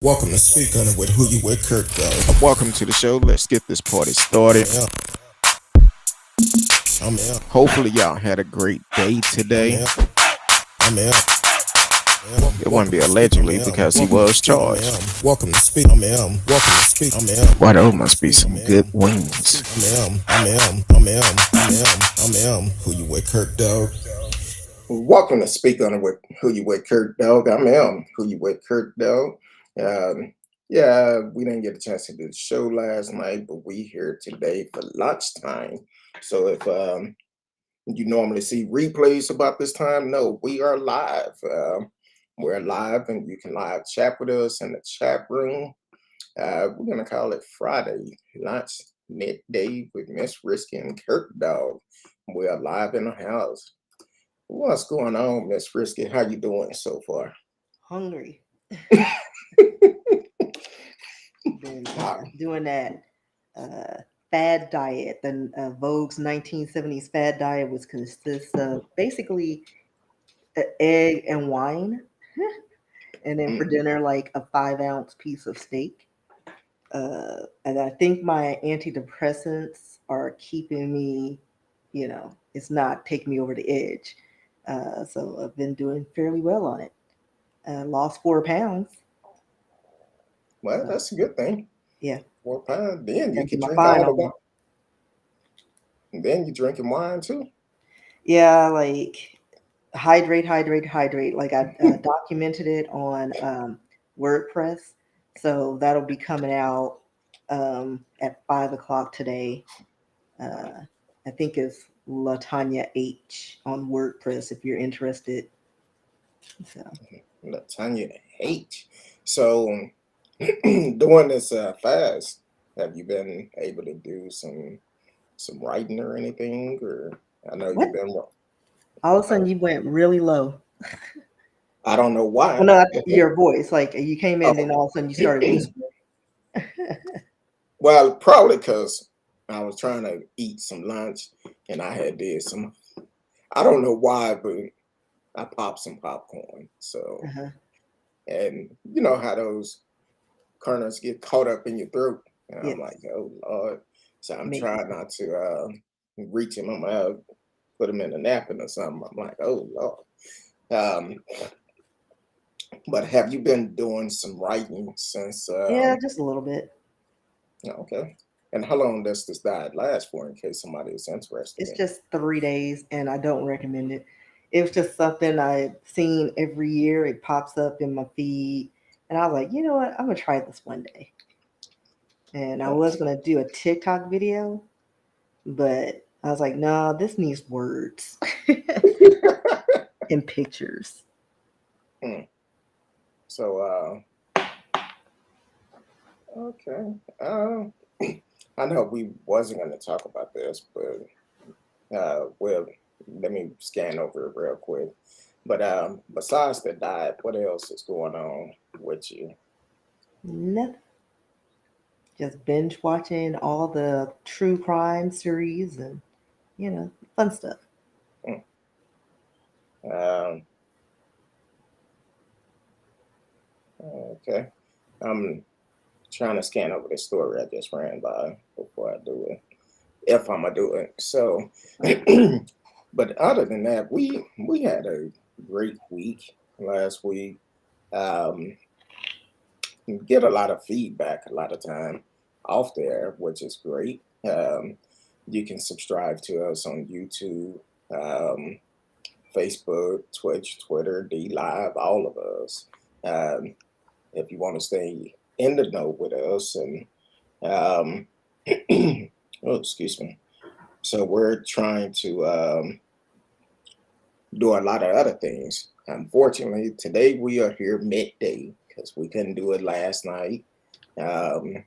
Welcome to Speak On It with Who You With CurtDog. Welcome to the show. Let's get this party started. I'm out. Hopefully, y'all had a great day today. I'm out. It wouldn't be allegedly because he was charged. Welcome to Speak. I'm out. Welcome to Speak. I'm out. Why, those must be some good wings. I'm out. Who You With CurtDog. Welcome to Speak On It with Who You With CurtDog. I'm M. Who You With CurtDog. Yeah, we didn't get a chance to do the show last night, but we here today for lunchtime. So if you normally see replays about this time, no, we are live. We're live, and you can live chat with us in the chat room. We're gonna call it Friday lunch midday with Miss Risky and CurtDog. We are live in the house. What's going on, Miss Risky? How you doing so far? Hungry. Been doing that fad diet. The Vogue's 1970s fad diet was consists of basically an egg and wine, and then for dinner like a 5-ounce piece of steak. And I think my antidepressants are keeping me, it's not taking me over the edge. So I've been doing fairly well on it. Lost 4 pounds. Well, that's a good thing. Yeah. 4 pounds. Then you can my drink all the final wine. And then you drinking wine too. Yeah, like hydrate. Like I documented it on WordPress, so that'll be coming out at 5 o'clock today. I think it's Latanya H on WordPress if you're interested. So Latanya H. So doing this fast, have you been able to do some writing or anything? Or I know What? you've been. All of a sudden you went really low. I don't know why. Well, no, your voice, like you came in and all of a sudden you started whispering. Well, probably because I was trying to eat some lunch and I had did some. I don't know why, but I popped some popcorn. So, and you know how those kernels get caught up in your throat, and Yes. I'm like, oh Lord. So I'm Makes trying not to reach in my mouth, put them in a napkin or something. I'm like, oh Lord. But have you been doing some writing since? Yeah, just a little bit. Okay. And how long does this diet last for, in case somebody is interested? It's just 3 days, and I don't recommend it. It was just something I've seen every year. It pops up in my feed, and I was like, you know what? I'm gonna try this one day. And I was gonna do a TikTok video, but I was like, no, this needs words and pictures. So, okay. I know we wasn't going to talk about this, but well, let me scan over it real quick. But besides the diet, what else is going on with you? Nothing. Just binge watching all the true crime series and fun stuff. Okay. I'm trying to scan over the story I just ran by before I do it, if I'm gonna do it. So, but other than that, we had a great week last week. Get a lot of feedback a lot of time off there, which is great. You can subscribe to us on YouTube, Facebook, Twitch, Twitter, D Live, all of us. If you want to stay in the know with us, and oh, excuse me. So we're trying to do a lot of other things. Unfortunately, today we are here midday because we couldn't do it last night. Had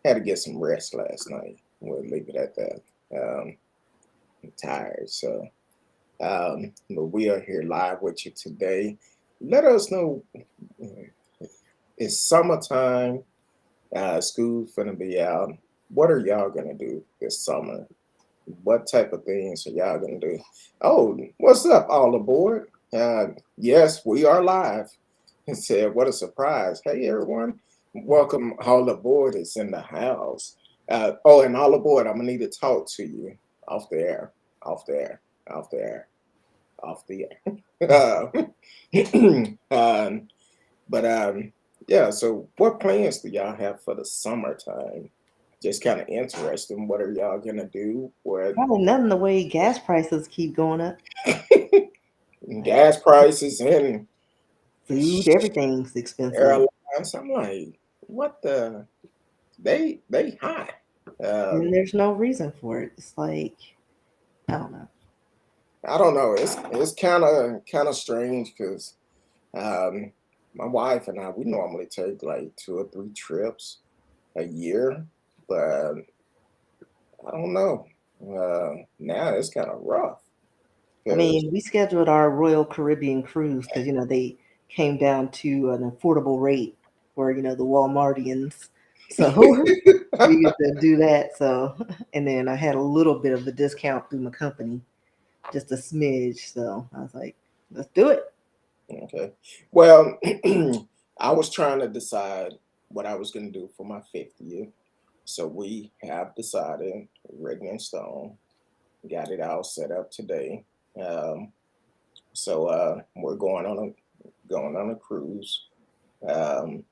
to get some rest last night. We'll leave it at that. I'm tired, so but we are here live with you today. Let us know. It's summertime. School's gonna be out. What are y'all gonna do this summer? What type of things are y'all gonna do? Oh, what's up, all aboard? Yes, we are live. and said, "What a surprise! Hey, everyone, welcome all aboard. It's in the house. Oh, and all aboard. I'm gonna need to talk to you off the air, off the air, off the air, off the air." But yeah. So, what plans do y'all have for the summertime? Just kind of interesting. What are y'all gonna do? What Probably nothing the way gas prices keep going up. Like gas prices and food, everything's expensive. airlines? I'm like, what the? They high. And Um, there's no reason for it. It's like, I don't know. I don't know. It's kind of strange because um, my wife and I we normally take like 2 or 3 trips a year, but I don't know. Now it's kind of rough I because mean, we scheduled our Royal Caribbean cruise because, they came down to an affordable rate for, the Walmartians. So we get to do that. So, and then I had a little bit of a discount through my company, just a smidge. So I was like, let's do it. okay. Well, I was trying to decide what I was going to do for my 50th. So we have decided, written in stone, got it all set up today. Um, so we're going on a cruise, um,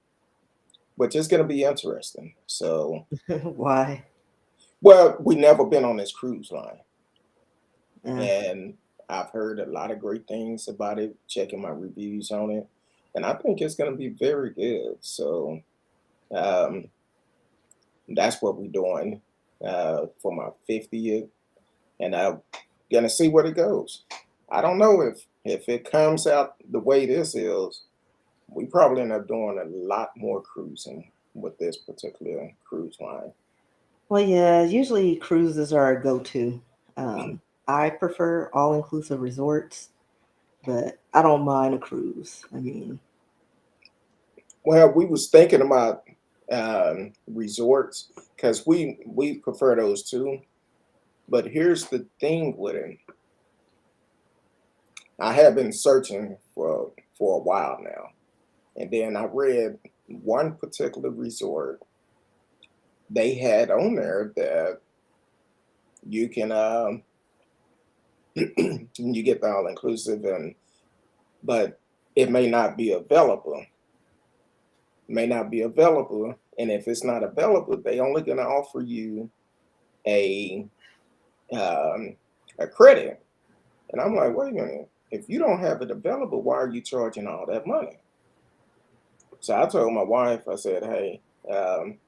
which is going to be interesting. So, Why? well, we never been on this cruise line, Uh, and I've heard a lot of great things about it. Checking my reviews on it, and I think it's going to be very good. So um, that's what we're doing for my 50th, and I'm gonna see where it goes. I don't know if it comes out the way this is. We probably end up doing a lot more cruising with this particular cruise line. well, yeah, usually cruises are a go-to. I prefer all-inclusive resorts, but I don't mind a cruise. I mean, Well, we was thinking about resorts because we prefer those too. But here's the thing with it. I have been searching for a while now, and then I read one particular resort they had on there that you can you get the all inclusive and but it may not be available, and if it's not available they only going to offer you a um, a credit. And I'm like, wait a minute, if you don't have it available, why are you charging all that money? So I told my wife, I said, hey, um,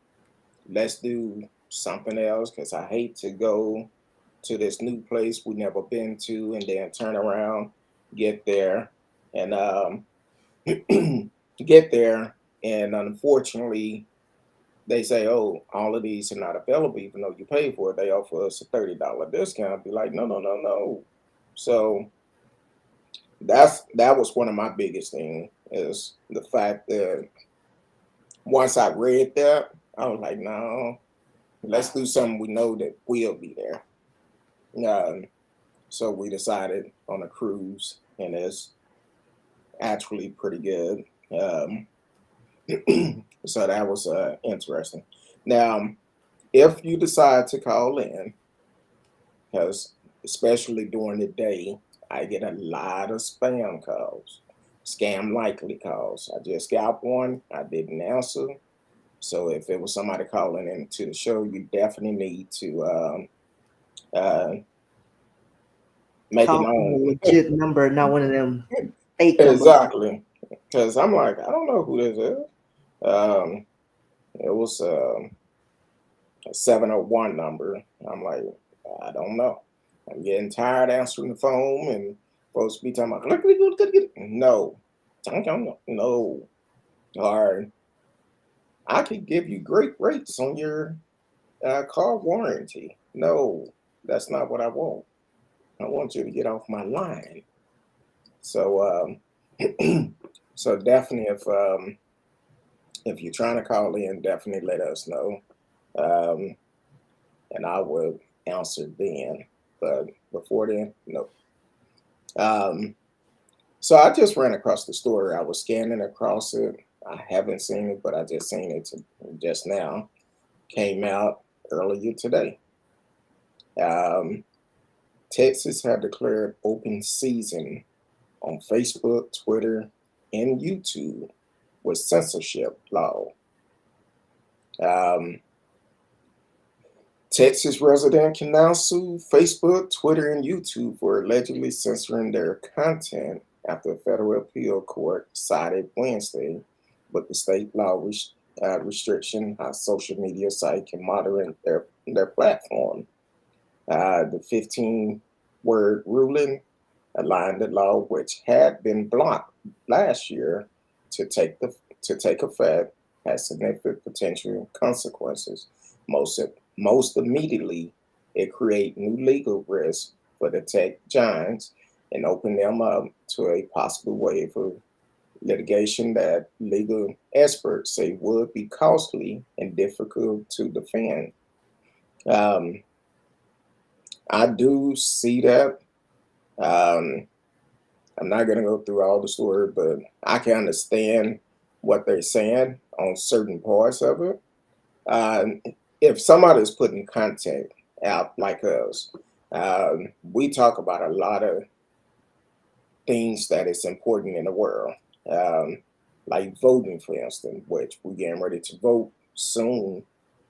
let's do something else because I hate to go to this new place we never been to and then turn around, get there, and get there, and unfortunately they say, oh, all of these are not available, even though you pay for it. They offer us a $30 discount. Be like, no, no, no, no. So that was one of my biggest things is the fact that once I read that, I was like, no, let's do something we know that will be there. Um, so we decided on a cruise, and it's actually pretty good. Um, so that was interesting. Now, if you decide to call in, because especially during the day, I get a lot of spam calls, scam likely calls. I just got one, I didn't answer. So if it was somebody calling into the show, you definitely need to uh, make it call from a known. legit number, not one of them fake numbers. Exactly. Because I'm like, I don't know who this is. Um, it was a 701 number. I'm like, I don't know. I'm getting tired answering the phone and supposed to be talking about, no, no. Or I could give you great rates on your car warranty. No, that's not what I want. I want you to get off my line. So, so definitely, if you're trying to call in, definitely let us know, um, and I will answer then. But before then, no. Um, So I just ran across the story. I was scanning across it. I haven't seen it, but I just seen it just now. Came out earlier today. Um, Texas had declared open season on Facebook, Twitter, and YouTube with censorship law. Um, Texas resident can now sue Facebook, Twitter, and YouTube for allegedly censoring their content after a federal appeal court decided Wednesday with the state law restriction how social media site can moderate their platform. The 15-word ruling aligned the law, which had been blocked last year, to take the to take effect, has significant potential consequences. Most most immediately, it create new legal risks for the tech giants and open them up to a possible wave of litigation that legal experts say would be costly and difficult to defend. Um, I do see that. Um, I'm not going to go through all the story, but I can understand what they're saying on certain parts of it. Um, if somebody's putting content out like us, we talk about a lot of things that is important in the world, um, like voting, for instance, which we're getting ready to vote soon.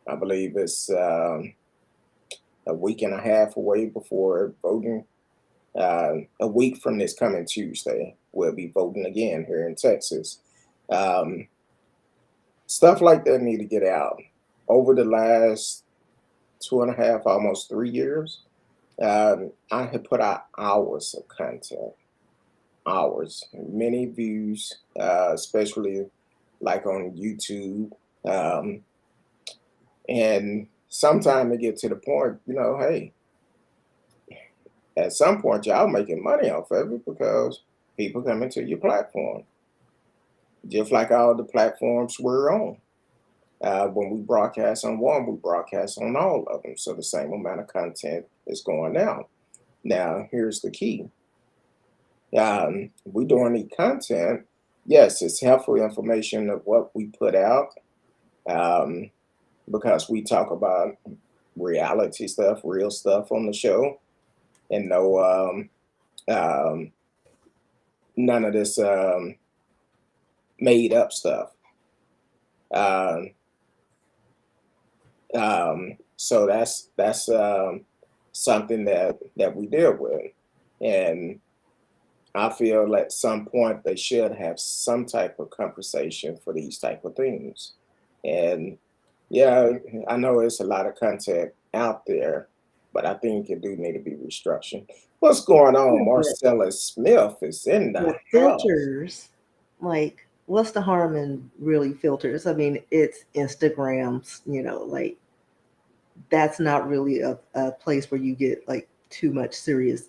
I believe it's a week and a half away before voting. A week from this coming Tuesday, we'll be voting again here in Texas. Um, Stuff like that need to get out. Over the last 2.5, almost 3 years, I have put out hours of content, hours, many views, especially like on YouTube. Um, and sometimes it get to the point, hey, at some point y'all making money off of it because people come into your platform, just like all the platforms we're on. When we broadcast on one, we broadcast on all of them. So the same amount of content is going out. Now, here's the key. We doing the content. Yes, it's helpful information of what we put out, um, because we talk about reality stuff, real stuff on the show, and no um, none of this made up stuff. Um, so that's something that we deal with, and I feel at some point they should have some type of conversation for these type of things. And yeah, I know it's a lot of content out there, but I think it do need to be restructured. What's going on? Yeah, but Marcella Smith is in the the house. filters, like, what's the harm in really filters? I mean, it's Instagrams, like that's not really a place where you get like too much serious,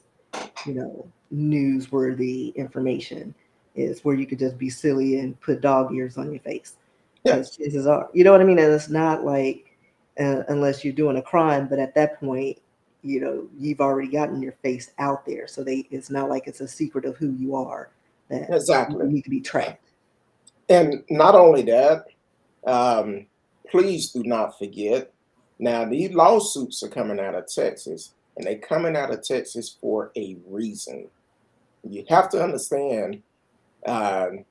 newsworthy information. Is where you could just be silly and put dog ears on your face. Because Yes, chances are, you know what I mean? And it's not like, unless you're doing a crime, but at that point, you've already gotten your face out there. So it's not like it's a secret of who you are that you exactly. need to be tracked. And not only that, um, please do not forget. Now, these lawsuits are coming out of Texas, and they're coming out of Texas for a reason. You have to understand, um,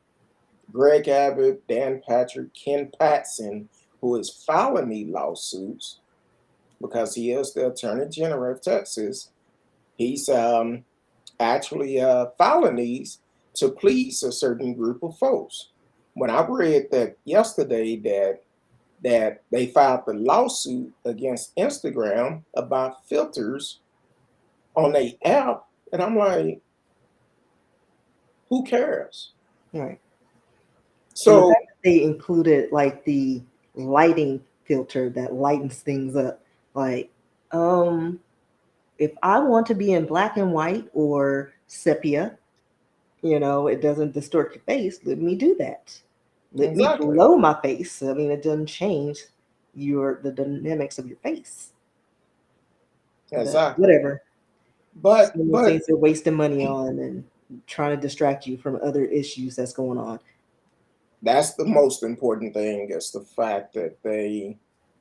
Greg Abbott, Dan Patrick, Ken Patson, who is filing these lawsuits because he is the Attorney General of Texas. He's actually filing these to please a certain group of folks. When I read that yesterday that they filed the lawsuit against Instagram about filters on their app, and I'm like, who cares? Right. And the So fact that they included like the lighting filter that lightens things up, like, um, if I want to be in black and white or sepia, it doesn't distort your face. Let me do that. Let me exactly, glow my face. I mean, it doesn't change the dynamics of your face. But exactly. whatever. But Some of the but things they're wasting money on, and trying to distract you from other issues that's going on. That's the most important thing, is the fact that they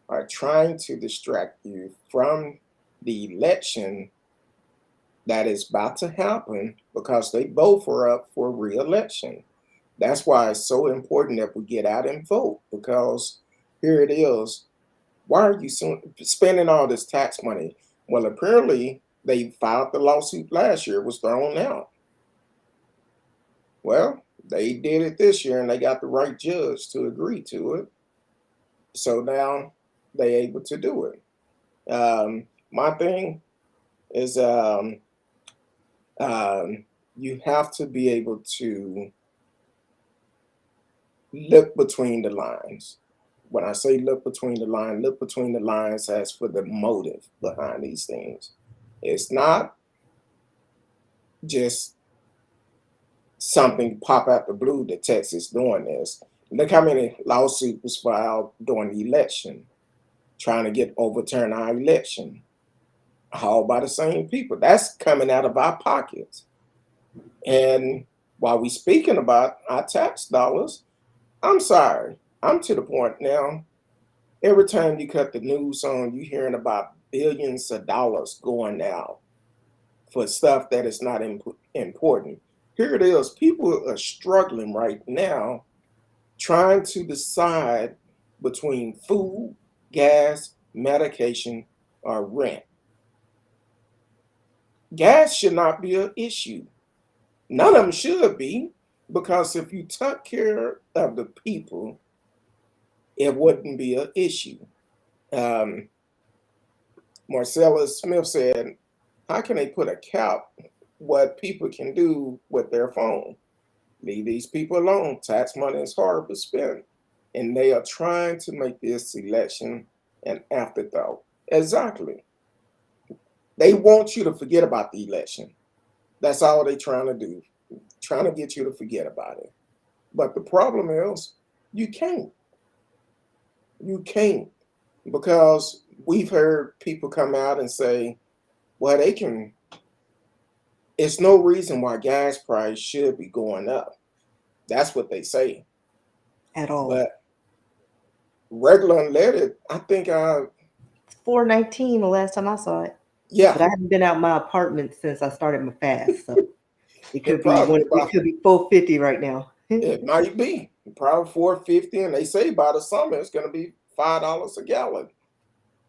are trying to distract you from the election that is about to happen, because they both are up for re-election. That's why it's so important that we get out and vote, because here it is. Why are you spending all this tax money? Well, apparently they filed the lawsuit last year, it was thrown out. Well, they did it this year and they got the right judge to agree to it. So now they able to do it. My thing is you have to be able to look between the lines. When I say look between the lines as for the motive behind these things. It's not just something pop out the blue that Texas doing this. Look how many lawsuits was filed during the election, trying to get overturn our election, all by the same people. That's coming out of our pockets. And while we speaking about our tax dollars, I'm sorry, I'm to the point now. Every time you cut the news on, you hearing about billions of dollars going out for stuff that is not important. Here it is. People are struggling right now trying to decide between food, gas, medication, or rent. Gas should not be an issue. None of them should be, because if you took care of the people, it wouldn't be an issue. Um, Marcella Smith said, how can they put a cap what people can do with their phone? Leave these people alone. Tax money is hard to spend. And they are trying to make this election an afterthought. Exactly. They want you to forget about the election. That's all they're trying to do, trying to get you to forget about it. But the problem is, you can't. You can't, because we've heard people come out and say, well, they can, it's no reason why gas price should be going up. That's what they say. At all. But regular unleaded, I think it's $4.19 the last time I saw it. Yeah. But I haven't been out my apartment since I started my fast. So it could it be $4.50 right now. It might be. Probably $4.50, and they say by the summer it's gonna be $5 a gallon.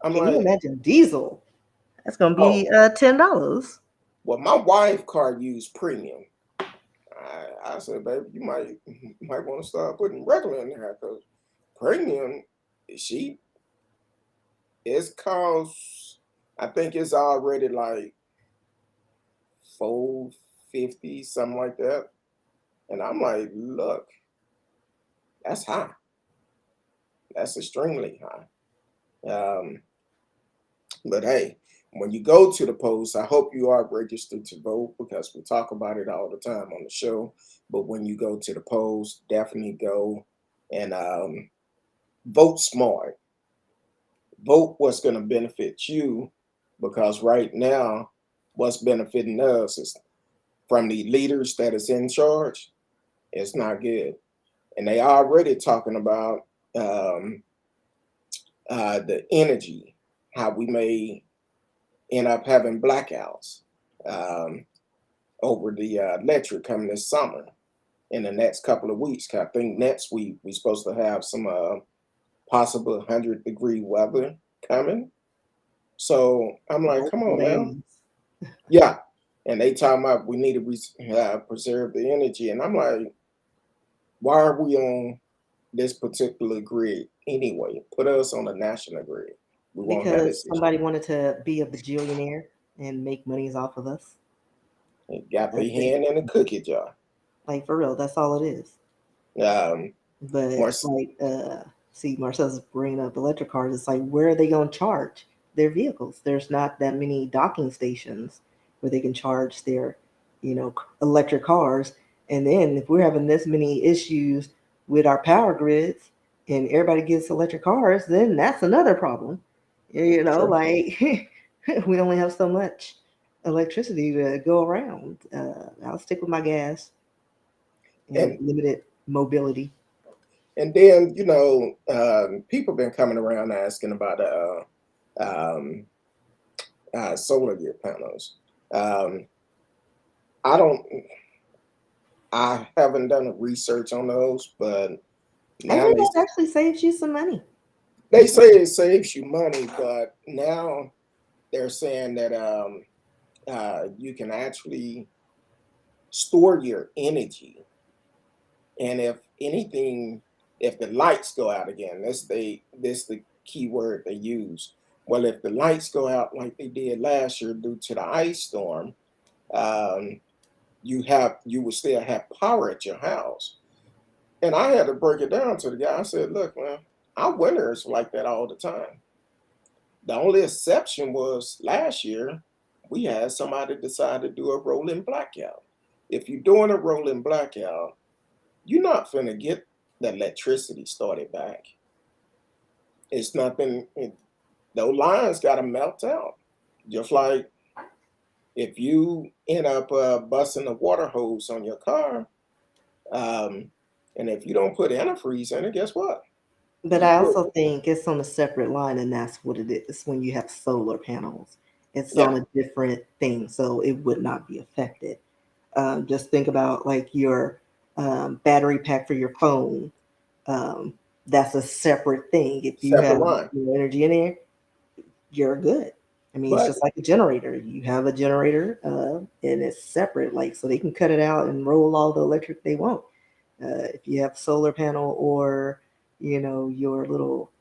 Can you imagine diesel? That's gonna be $10. Well, my wife car used premium. I said, baby, you might want to start putting regular in there, because premium, it's cost, I think it's already like $4.50, something like that. And I'm like, look, that's high. That's extremely high. But hey, when you go to the polls, I hope you are registered to vote, because we talk about it all the time on the show. But when you go to the polls, definitely go and vote smart. Vote what's going to benefit you, because right now, what's benefiting us is from the leaders that is in charge. It's not good. And they already talking about the energy, how we may end up having blackouts over the electric coming this summer in the next couple of weeks. I think next week we're supposed to have some possible 100-degree weather coming. So I'm like, come on, man. Yeah. And they talking about we need to preserve the energy. And I'm like, why are we on this particular grid anyway? Put us on the national grid. We won't have this because somebody wanted to be a bajillionaire and make monies off of us. They got their hand in a cookie jar. Like, for real, that's all it is. But see, Marcel's bringing up electric cars. It's like, where are they going to charge their vehicles? There's not that many docking stations where they can charge their, electric cars. And then if we're having this many issues with our power grids and everybody gets electric cars, then that's another problem. Sure. Like we only have so much electricity to go around. I'll stick with my gas and And limited mobility. then people been coming around asking about um, solar gear panels. Um, I don't. I haven't done a research on those, but I now think that actually saves you some money. they say it saves you money, but now they're saying that you can actually store your energy, and if anything, if the lights go out again, this the key word they use. Well, if the lights go out like they did last year due to the ice storm, um, you will still have power at your house. And I had to break it down to the guy. I said, look, man, our winters like that all the time. The only exception was last year, we had somebody decide to do a rolling blackout. If you're doing a rolling blackout, you're not finna get the electricity started back. It's nothing, those lines gotta melt out. Just like if you end up busting a water hose on your car, um, and if you don't put antifreeze in it, guess what? But You I put, also think it's on a separate line, and that's what it is when you have solar panels. It's yeah, on a different thing, so it would not be affected. Just think about like your battery pack for your phone. Um, that's a separate thing. If you separate have line. your energy in there, you're good. I mean, it's But just like a generator. You have a generator, and it's separate, like so they can cut it out and roll all the electric they want. If you have solar panel or your little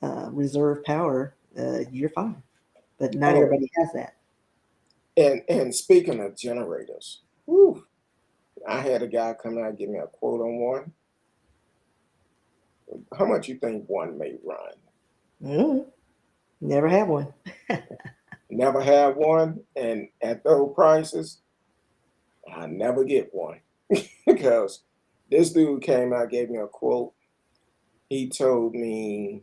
reserve power, you're fine. But not oh, everybody has that. and speaking of generators, whew, I had a guy come out and give me a quote on one. How much you think one may run? Mm, never have one. Never had one, and at those prices, I never get one because this dude came out gave me a quote. He told me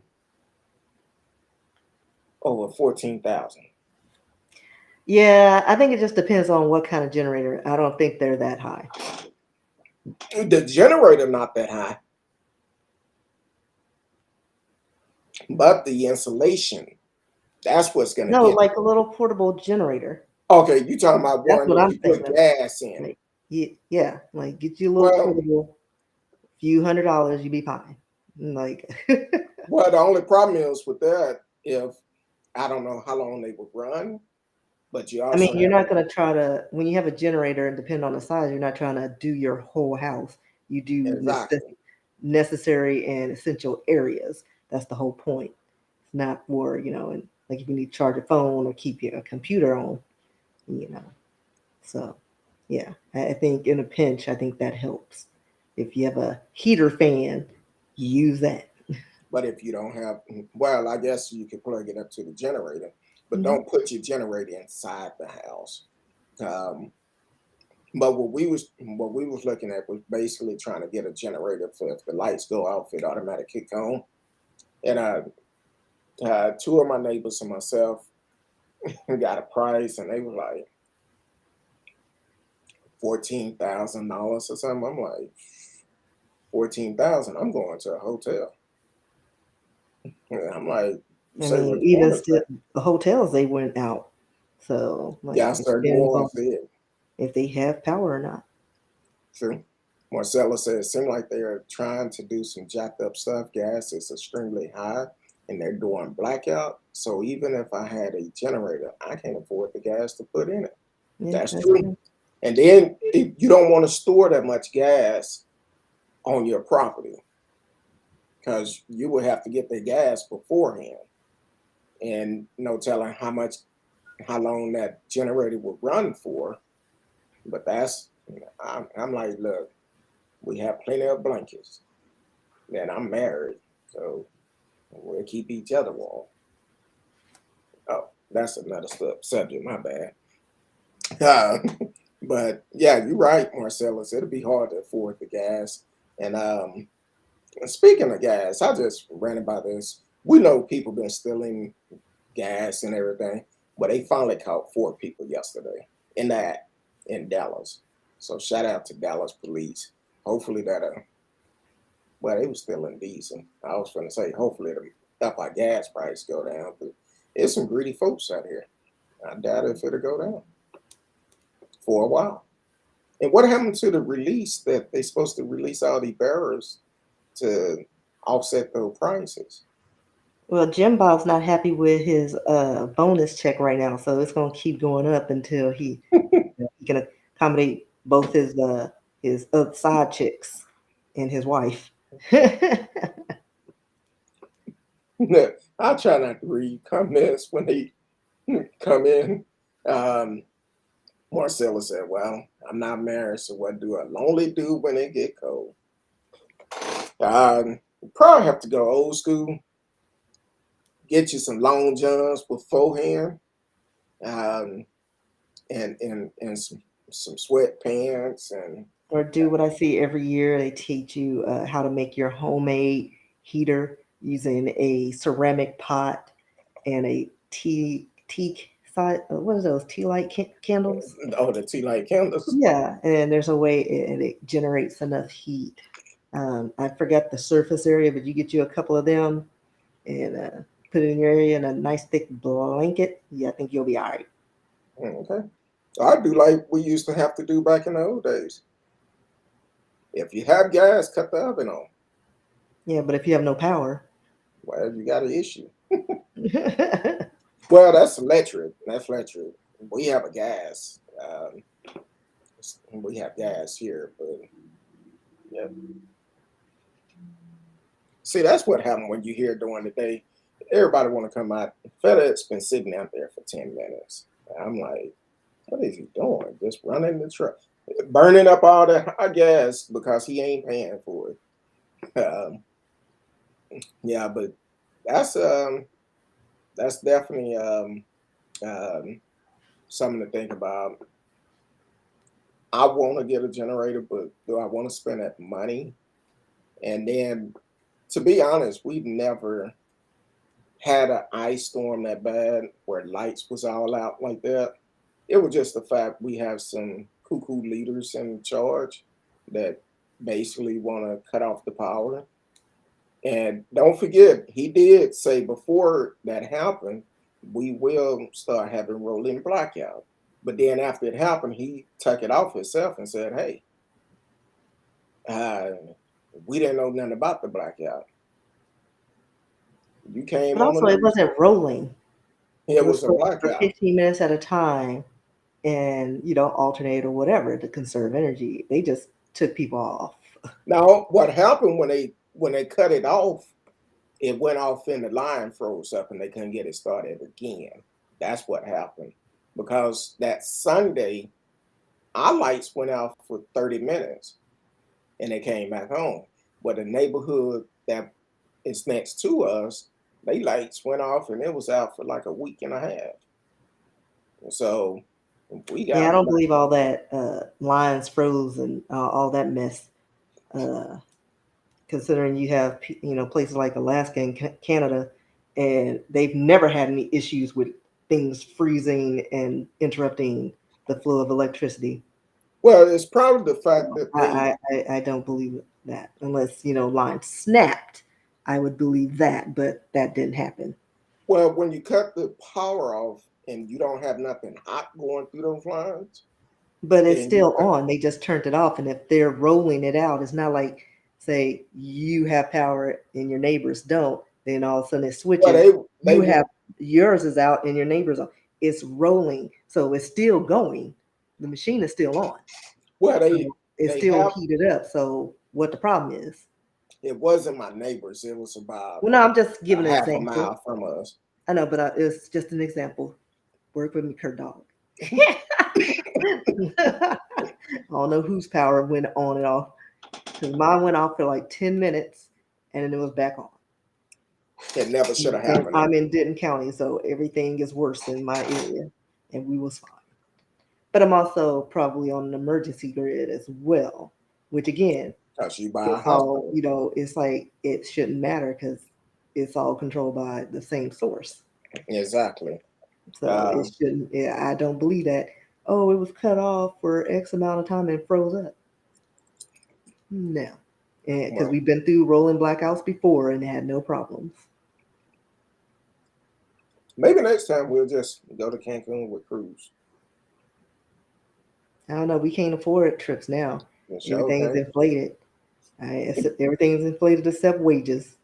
over 14,000. Yeah, I think it just depends on what kind of generator. I don't think they're that high. The generator not that high, but the insulation, that's what's gonna No, get like a little portable generator. me. Okay, you talking about That's one what that I'm you put thinking of. gas in. Like, yeah, like get you a little Well, portable, few $100s, you be fine. Like, the only problem is with that, if I don't know how long they would run, but you I mean, also you're have not gonna try to when you have a generator and depend on the size, you're not trying to do your whole house. You do exactly. necessary and essential areas. That's the whole point. It's not for, and like if you need to charge a phone or keep your computer on, you know. So yeah, I think in a pinch, I think that helps. If you have a heater fan, use that. But if you don't have, well, I guess you could plug it up to the generator, but Mhm. don't put your generator inside the house. Um, but what we was looking at was basically trying to get a generator for if the lights go off, it automatically kick on. And two of my neighbors and myself got a price, and they were like $14,000 or something. I'm like 14,000. I'm going to a hotel. And I'm like, you I say mean, which one even is still, that? the hotels they went out. So like Yeah, I it started depends going on and see. if they have power or not. True. Marcella said it seemed like they are trying to do some jacked up stuff. Gas is extremely high and they're doing blackout. So even if I had a generator, I can't afford the gas to put in it. Yeah, That's that's true. true. And then you don't want to store that much gas on your property because you would have to get the gas beforehand. And no telling how long that generator would run for. But I'm like, look, we have plenty of blankets. And I'm married, so we'll keep each other warm. Oh, that's another subject. My bad. Uh, but yeah, you're right, Marcellus. It'll be hard to afford the gas. And speaking of gas, I just ran about this. We know people been stealing gas and everything. Well, they finally caught 4 people yesterday in that in Dallas. So shout out to Dallas police. Hopefully that well, they was still indecent. I was gonna say hopefully the up our gas price go down, but there's some greedy folks out here. I doubt if it'll go down for a while. And what happened to the release that they supposed to release all the bearers to offset those prices? Well, Jim Bob's not happy with his bonus check right now, so it's gonna keep going up until he can accommodate both his side chicks and his wife. I try not to read comments when they come in. Um, Marcella said, "Well, I'm not married, so what do a lonely do when it get cold?" Probably have to go old school. Get you some long johns with forehand, um, and some sweatpants and Or do what I see every year. They teach you how to make your homemade heater using a ceramic pot and a tea side. What are those tea light candles? oh, the tea light candles. Yeah, and there's a way and it generates enough heat. I forgot the surface area, but you get you a couple of them and put it in your area in a nice thick blanket. Yeah, I think you'll be all right. Okay, I do like we used to have to do back in the old days. If you have gas, cut the oven on. Yeah, but if you have no power, Well, you got an issue. Well, that's electric. That's electric. We have a gas. We have gas here, but yeah. See, that's what happened when you hear during the day. Everybody want to come out. FedEx been sitting out there for 10 minutes. I'm like, what is he doing? Just running the truck, burning up all the hot gas because he ain't paying for it. Yeah, but that's um, that's definitely something to think about. I want to get a generator, but do I want to spend that money? And then, to be honest, we've never had an ice storm that bad where lights was all out like that. It was just the fact we have some cuckoo leaders in charge that basically want to cut off the power. And don't forget, he did say before that happened, we will start having rolling blackout. But then after it happened, he took it off himself and said, "Hey, uh, we didn't know nothing about the blackout. You came but on the also it news. wasn't rolling. It It was was a for blackout." 15 minutes at a time and alternate or whatever to conserve energy. They just took people off. Now, what happened when they cut it off? It went off and the line froze up and they couldn't get it started again. That's what happened because that Sunday our lights went out for 30 minutes and they came back on. But the neighborhood that is next to us, they lights went off and it was out for like a week and a half. So we Yeah, I got don't believe all that lines froze and all that mess. Uh, Considering you have places like Alaska and Canada, and they've never had any issues with things freezing and interrupting the flow of electricity. well, it's probably the fact that they I don't believe that unless lines snapped. I would believe that, but that didn't happen. well when you cut the power off and you don't have nothing hot going through those lines, But it's then you still cut. on. They just turned it off, and if they're rolling it out, it's not like say you have power and your neighbors don't. Then all of a sudden it Well, switches. they You will. have yours is out and your neighbors on. It's rolling, so it's still going. The machine is still on, Well, so it's they still have. heated up. So what the problem is? It wasn't my neighbors. It was about Well, no, I'm just a giving an half a example. mile from us. I know, but it's just an example. Work with me, CurtDog. I don't know whose power went on and off because mine went off for like 10 minutes and then it was back on. It never should have And happened. I'm in Denton County, so everything is worse in my area, and we was fine. But I'm also probably on an emergency grid as well, which again, Because you buy a it's all, hospital. it's like it shouldn't matter because it's all controlled by the same source. Exactly. So it Um, shouldn't. Yeah, I don't believe that. Oh, it was cut off for X amount of time and froze up. No, because well, we've been through rolling blackouts before and had no problems. maybe next time we'll just go to Cancun with cruise. I don't know. We can't afford trips now. And show, Everything's okay. inflated. Everything's inflated except wages.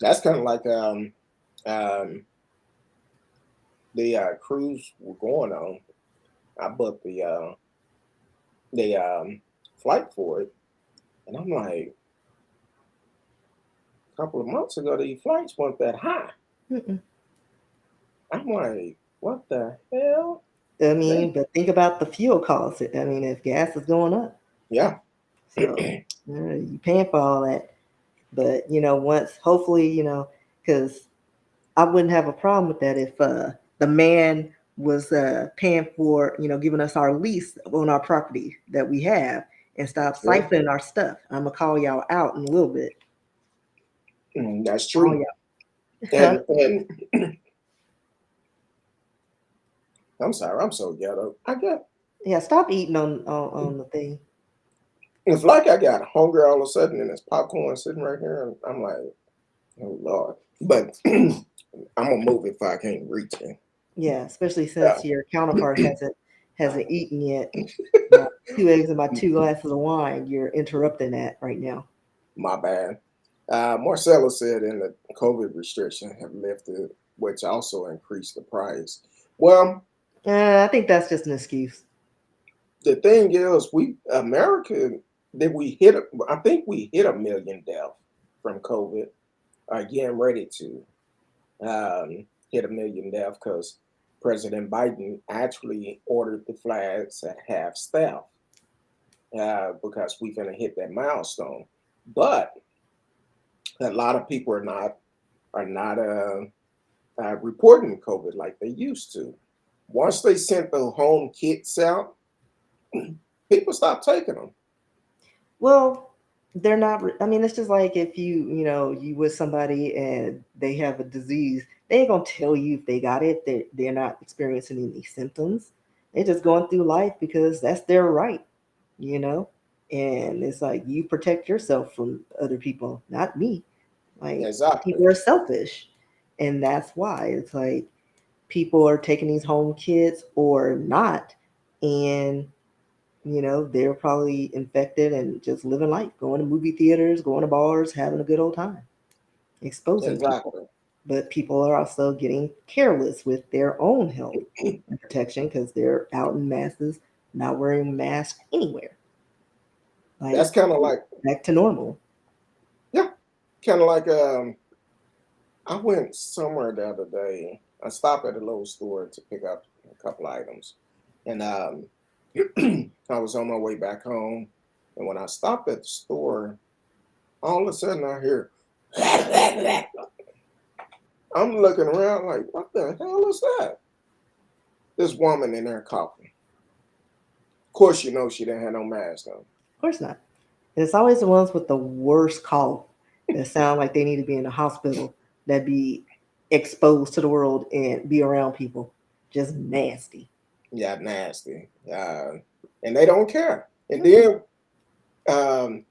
That's kind of like um, the cruise we're going on. I booked the flight for it, and I'm like, a couple of months ago, these flights weren't that high. Mm-mm. I'm like, what the hell? I They, mean, but think about the fuel costs. I mean, if gas is going up, yeah, so you paying for all that. But once hopefully, because I wouldn't have a problem with that if the man was paying for, giving us our lease on our property that we have and stop true. siphoning our stuff. I'm gonna call y'all out in a little bit. That's All true. y'all. And I'm sorry, I'm so ghetto. I got Yeah, stop eating on the thing. it's like I got hungry all of a sudden, and there's popcorn sitting right here, and I'm like, oh Lord. But I'm gonna move it if I can't reach it. Yeah, especially Yeah, since your counterpart hasn't eaten yet. My 2 eggs and my 2 glasses of wine. You're interrupting that right now. my bad. Marcella said in the COVID restriction have lifted, which also increased the price. Well, I think that's just an excuse. the thing is, we America did we hit? I think we hit a million deaths from COVID. Are getting ready to hit a million deaths because President Biden actually ordered the flags at half staff because we're going to hit that milestone. But a lot of people are not reporting COVID like they used to. Once they sent the home kits out, people stopped taking them. Well, they're not. I mean, it's just like if you with somebody and they have a disease, they ain't gonna tell you if they got it. They're not experiencing any symptoms. They're just going through life because that's their right, you know. And it's like you protect yourself from other people, not me. Like Exactly. people are selfish, and that's why it's like people are taking these home kits or not, and they're probably infected and just living life, going to movie theaters, going to bars, having a good old time, exposing people. Exactly. But people are also getting careless with their own health and protection because they're out in masses, not wearing masks anywhere. Like That's kind of like, back to normal. yeah, kind of like I went somewhere the other day. I stopped at a little store to pick up a couple items, and I was on my way back home. And when I stopped at the store, all of a sudden I hear, I'm looking around like, what the hell is that? This woman in there coughing. Of course, you know she didn't have no mask on. Of course not. And it's always the ones with the worst cough that sound like they need to be in the hospital, that be exposed to the world and be around people. Just nasty. Yeah, nasty. And they don't care. And Mm-mm. then um,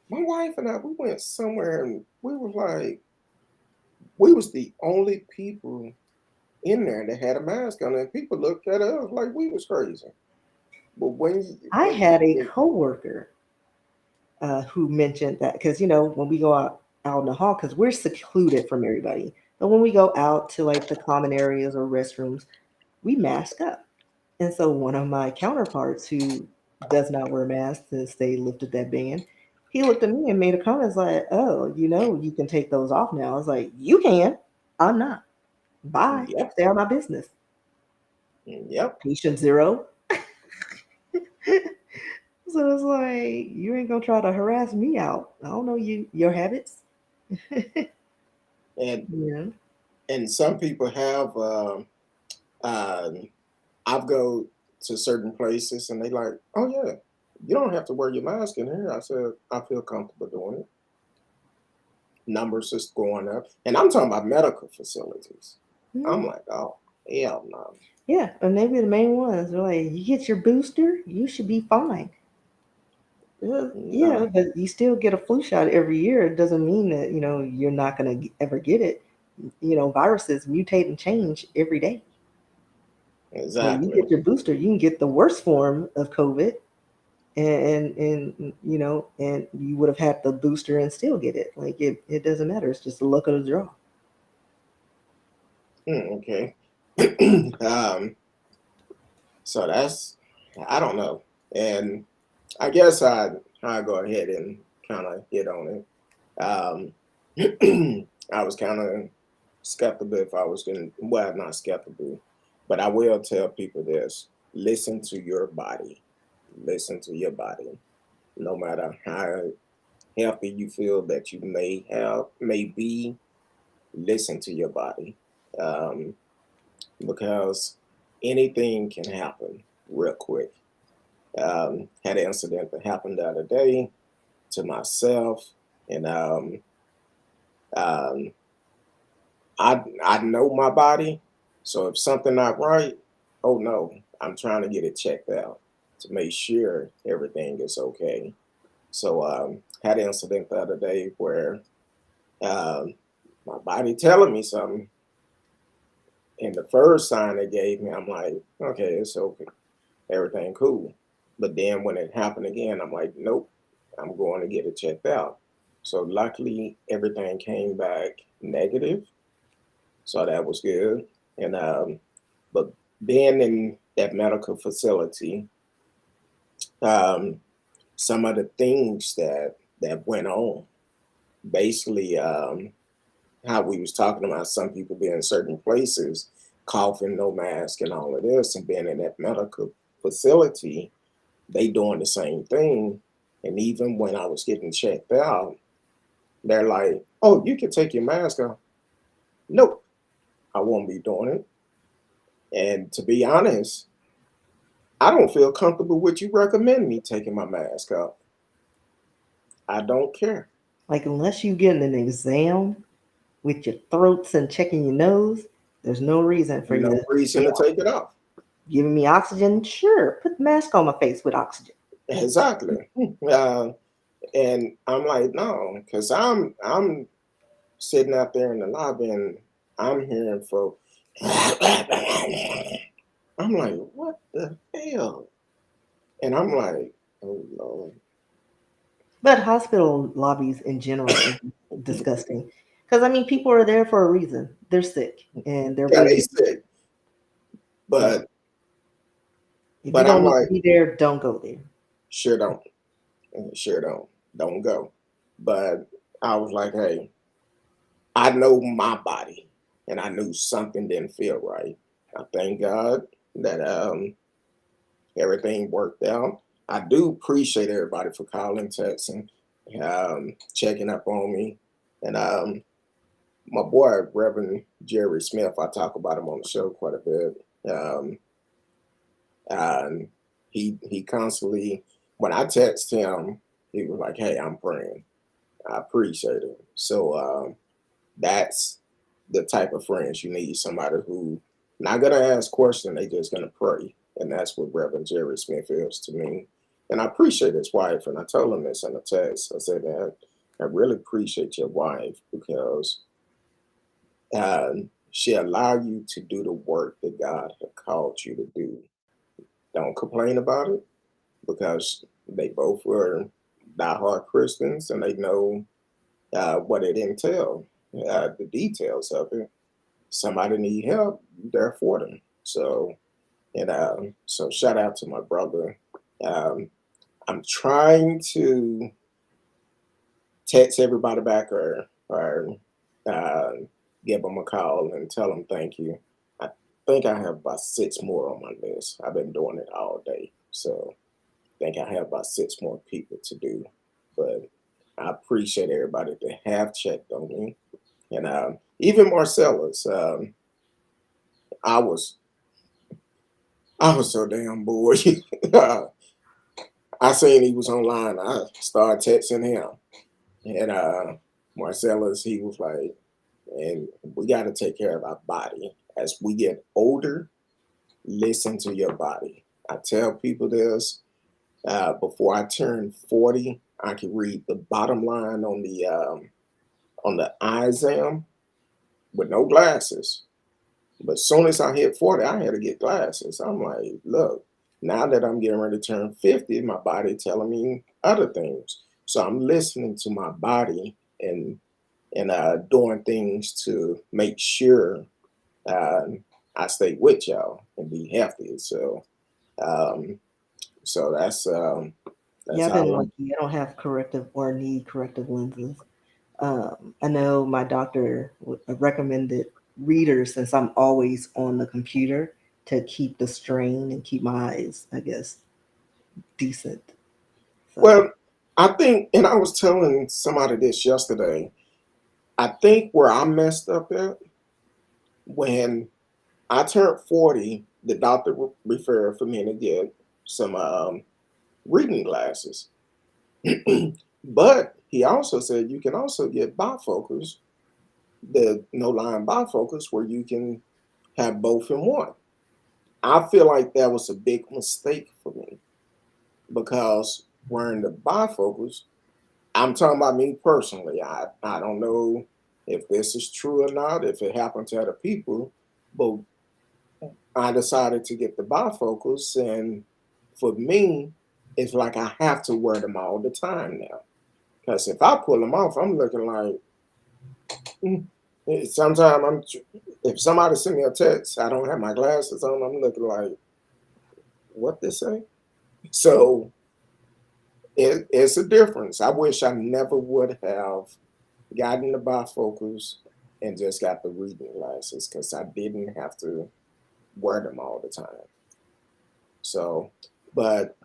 my wife and I, we went somewhere and we were like, we was the only people in there that had a mask on, and people looked at us like we was crazy. But I when had a people, coworker who mentioned that because when we go out in the hall, because we're secluded from everybody, but when we go out to like the common areas or restrooms, we mask up. And so one of my counterparts who does not wear masks since they lifted that ban, he looked at me and made a comment like, "Oh, you can take those off now." I was like, "You can. I'm not. Bye. yep, Stay out of my business." yep, Patient zero. So it's like you ain't gonna try to harass me out. I don't know your habits. and Yeah. some people have. Um, I've go to certain places and they like, oh yeah, you don't have to wear your mask in here. I said I feel comfortable doing it. Numbers is going up, and I'm talking about medical facilities. I'm Mhm. like, oh. Hell no. Yeah, and maybe the main ones are like, you get your booster, you should be fine. Yeah, No, but you still get a flu shot every year. It doesn't mean that you're not gonna ever get it. Viruses mutate and change every day. When you exactly. get your booster, you can get the worst form of COVID, and you would have had the booster and still get it. Like it doesn't matter. It's just the luck of the draw. Okay. um, so that's, I don't know. And I guess I go ahead and kind of hit on it. I was kind of skeptical if I was going to, well, not skeptical, but I will tell people this: listen to your body. Listen to your body. No matter how healthy you feel that you may be, listen to your body. Um, because anything can happen real quick. Had an incident that happened the other day to myself, and um, I know my body, so if something not right, oh no, I'm trying to get it checked out to make sure everything is okay. So had an incident the other day where um, my body telling me something, and the first sign it gave me, I'm like, okay, it's okay, everything cool. But then when it happened again, I'm like, nope, I'm going to get it checked out. So luckily, everything came back negative, so that was good. And but being in that medical facility, um, some of the things that went on, basically, how we was talking about some people being in certain places, coughing, no mask, and all of this, and being in that medical facility, they doing the same thing. And even when I was getting checked out, they're like, "Oh, you can take your mask off." Nope, I won't be doing it. And to be honest, I don't feel comfortable with you recommend me taking my mask off. I don't care. Like unless you getting an exam with your throats and checking your nose, there's no reason for you No to reason stay to on. take it off. Giving me oxygen, sure. Put the mask on my face with oxygen. Exactly. Uh, and I'm like, no, because I'm sitting out there in the lobby and I'm hearing for I'm like, what the hell? And I'm like, oh Lord. But hospital lobbies in general are disgusting. Because I mean, people are there for a reason. They're sick and they're Yeah, they waiting. sick. Yeah. But If you but don't I'm need to like, be there, don't go there. sure don't. Sure don't. Don't go. But I was like, hey, I know my body and I knew something didn't feel right. I thank God that everything worked out. I do appreciate everybody for calling, texting, checking up on me. And my boy, Reverend Jerry Smith, I talk about him on the show quite a bit. And he constantly, when I text him, he was like, "Hey, I'm praying." I appreciate it. So that's the type of friends you need. Somebody who not gonna ask questions, they just gonna pray, and that's what Reverend Jerry Smith is to me. And I appreciate his wife, and I told him this in a text. I said, "Man, I really appreciate your wife because she allowed you to do the work that God had called you to do. Don't complain about it because they both were diehard Christians and they know what it entails, the details of it. Somebody need help, there for them. So, so shout out to my brother. Um, I'm trying to text everybody back or uh, give them a call and tell them thank you. I think I have about six more on my list. I've been doing it all day, so I think I have about six more people to do. But I appreciate everybody that have checked on me, and even Marcellus. I was I was so damn bored. I seen he was online. I started texting him, and Marcellus, he was like, and we got to take care of our body. As we get older, listen to your body. I tell people this before I turned 40, I could read the bottom line on the eye exam with no glasses. But as soon as I hit 40, I had to get glasses. I'm like, look, now that I'm getting ready to turn 50, my body telling me other things. So I'm listening to my body and doing things to make sure uh, I stay with y'all and be healthy. Um, so Yeah, that's I've been how I'm. lucky. I don't have corrective or need corrective lenses. I know my doctor recommended readers since I'm always on the computer to keep the strain and keep my eyes, I guess, decent. So, Well, I think, and I was telling somebody this yesterday. I think where I messed up at when I turned 40, the doctor referred for me to get some reading glasses. But he also said you can also get bifocals, the no line bifocals, where you can have both in one. I feel like that was a big mistake for me because wearing the bifocals, I'm talking about me personally. I don't know if this is true or not, if it happened to other people, but I decided to get the bifocals, and for me, it's like I have to wear them all the time now. Because if I pull them off, I'm looking like mm. Sometimes if somebody send me a text, I don't have my glasses on, I'm looking like what they say. So it's a difference. I wish I never would have gotten the bifocals and just got the reading glasses because I didn't have to wear them all the time. So, but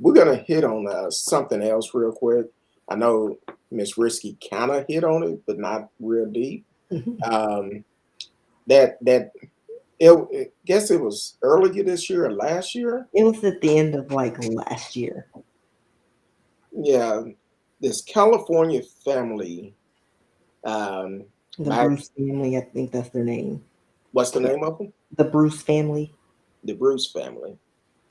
we're gonna hit on something else real quick. I know Miss Risky kind of hit on it, but not real deep. it Um, that guess it was earlier this year or last year. was at the end of like last year. Yeah, this California family. Um, The back, Bruce family, I think that's their name. what's the name of them? The Bruce family. The Bruce family,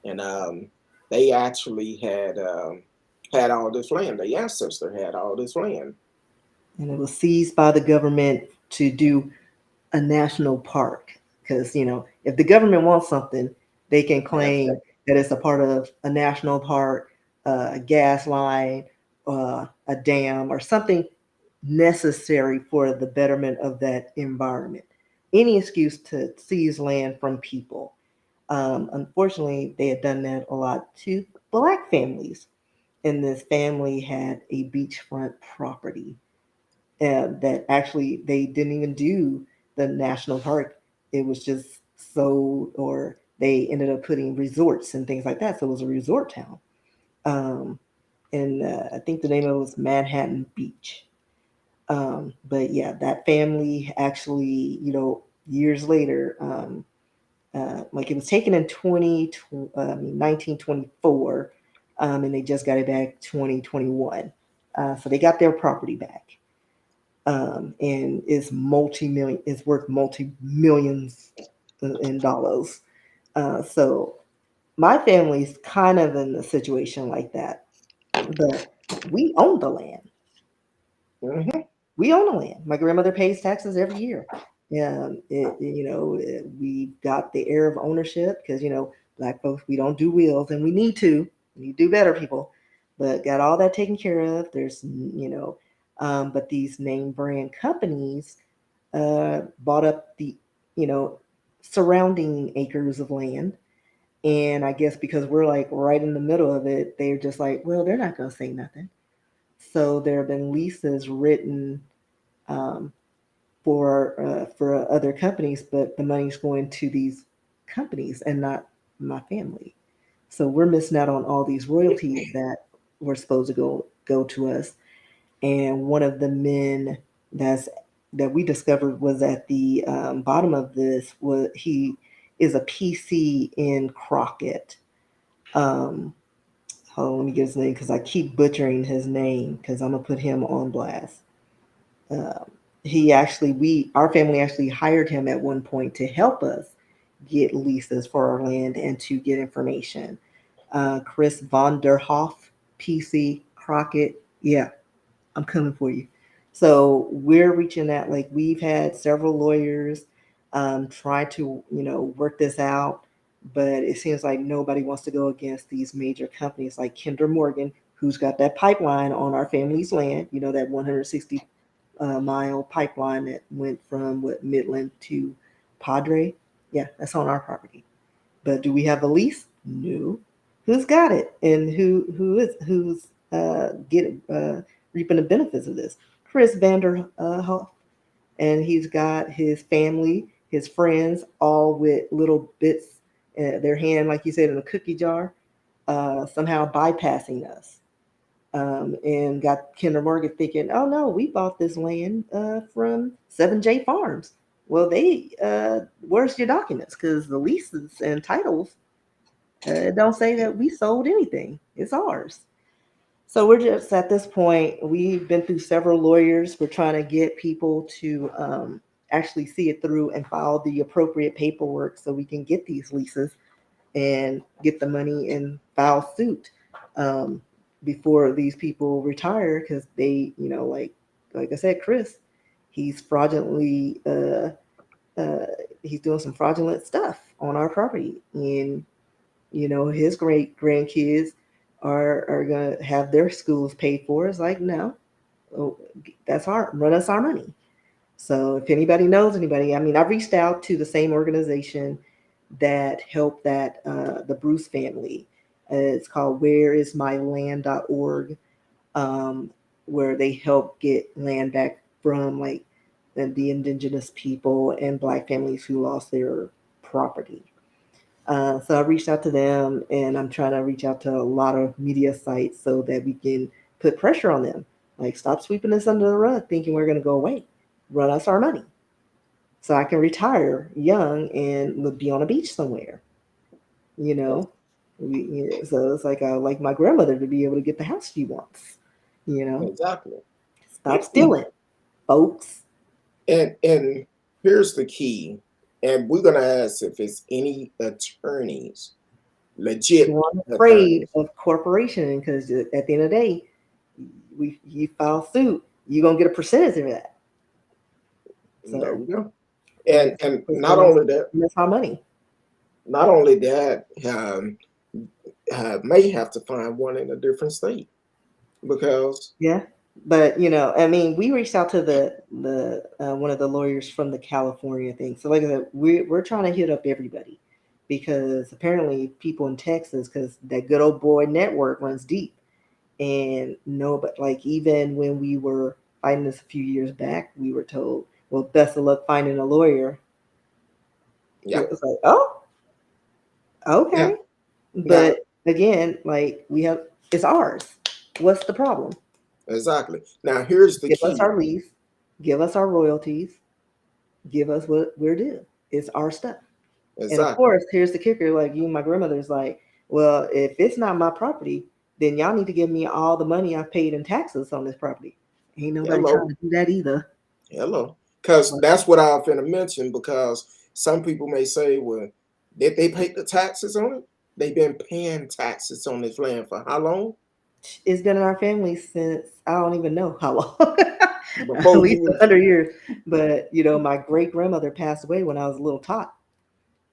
and they actually had all this land. The ancestor had all this land. And it was seized by the government to do a national park. Because, if the government wants something, they can Have claim that it's a part of a national park, a gas line, a dam, or something necessary for the betterment of that environment. Any excuse to seize land from people. Unfortunately, they had done that a lot to Black families. And this family had a beachfront property that actually they didn't even do the national park. It was just sold, or they ended up putting resorts and things like that. So it was a resort town. Um, and I think the name of it was Manhattan Beach. But yeah, that family actually, years later, like it was taken in 1924, and they just got it back 2021. So they got their property back, and is worth multi-millions in dollars. So my family's kind of in a situation like that, but we own the land. hmm We own the land. My grandmother pays taxes every year. We got the air of ownership because Black folks, we don't do wills, and we need to. We need to do better, people. But got all that taken care of. But these name brand companies bought up the you know surrounding acres of land, and I guess because we're like right in the middle of it, they're just like, well, they're not going to say nothing. So there have been leases written um, for other companies, but the money's going to these companies and not my family. So we're missing out on all these royalties that were supposed to go to us. And one of the men that's that we discovered was at the bottom of this was he is a PC in Crockett. Um, Hold on, let me get his name because I keep butchering his name because I'm gonna put him on blast. Um, our family actually hired him at one point to help us get leases for our land and to get information. Chris von der Hoff, PC Crockett. Yeah, I'm coming for you. So we're reaching out. Like we've had several lawyers try to, work this out, but it seems like nobody wants to go against these major companies like Kinder Morgan, who's got that pipeline on our family's land. You know, that 160 mile pipeline that went from Midland to Padre. Yeah, that's on our property. But do we have a lease? No. Who's got it, and who's getting reaping the benefits of this? Chris Vander Hoff, and he's got his family, his friends, all with little bits, their hand, like you said, in a cookie jar, somehow bypassing us, and got Kinder Morgan thinking, "Oh no, we bought this land from 7J Farms." Well, where's your documents? Because the leases and titles don't say that we sold anything. It's ours. So we're just at this point. We've been through several lawyers. We're trying to get people to actually see it through and file the appropriate paperwork so we can get these leases and get the money and file suit um, before these people retire because they, like I said, Chris, he's fraudulently he's doing some fraudulent stuff on our property, and his great grandkids are gonna have their schools paid for. It's like, no, oh, that's run us our money. So if anybody knows anybody, I mean, I've reached out to the same organization that helped the Bruce family. It's called whereismyland.org, where they help get land back from like the indigenous people and black families who lost their property. So I reached out to them, and I'm trying to reach out to a lot of media sites so that we can put pressure on them. Like, stop sweeping us under the rug, thinking we're going to go away. Run us our money, so I can retire young and be on a beach somewhere. You know, so it's like my grandmother to be able to get the house she wants. You know, Exactly. stop stealing, folks. And here's the key. And we're gonna ask if it's any attorneys, legit Well, I'm afraid attorneys. of corporation because at the end of the day, you file suit, you're gonna get a percentage of that. There So you go. like And it's gonna miss our money. not only that, may have to find one in a different state because Yeah. But I mean, we reached out to the one of the lawyers from the California thing. So like I said, we're trying to hit up everybody because apparently people in Texas, because that good old boy network runs deep. And no, but like even when we were fighting this a few years back, we were told, well, best of luck finding a lawyer. yeah, It was like, oh, yeah. okay. Now But again, like it's ours. What's the problem? exactly. Now here's the Give us key. our lease, give us our royalties, give us what we're due. It's our stuff. And of Exactly. course, here's the kicker, like you, my grandmother's like, well, if it's not my property, then y'all need to give me all the money I paid in taxes on this property. Ain't nobody trying Hello. to do that either. Hello. Because that's what I was going to mention. Because some people may say, well, did they pay the taxes on it? They've been paying taxes on this land for how long? It's been in our family since I don't even know how long. At Before least you 100 years. But my great grandmother passed away when I was a little tot.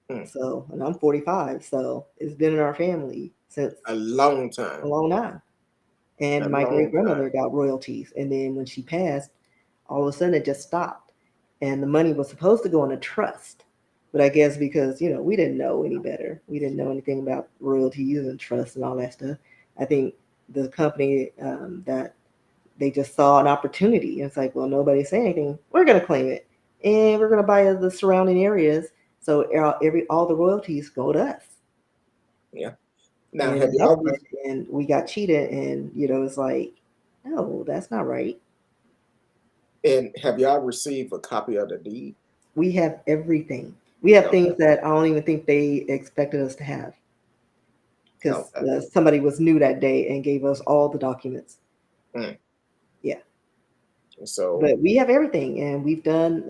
mm, So, and I'm 45. So it's been in our family since a long a time. long time. A And my great long grandmother time. got royalties. And then when she passed, all of a sudden it just stopped. And the money was supposed to go in a trust. But I guess because, we didn't know any better. We didn't know anything about royalties and trust and all that stuff. I think the company that they just saw an opportunity. It's like, well, nobody say anything. We're going to claim it. And we're going to buy the surrounding areas. So all the royalties go to us. Yeah. Now, And have it y'all helped us. And we got cheated. And, it's like, no, that's not right. received a copy of the deed? We have everything. We have Okay. things that I don't even think they expected us to have because Okay. somebody was new that day and gave us all the documents. Mm. Yeah. So But we have everything, and we've done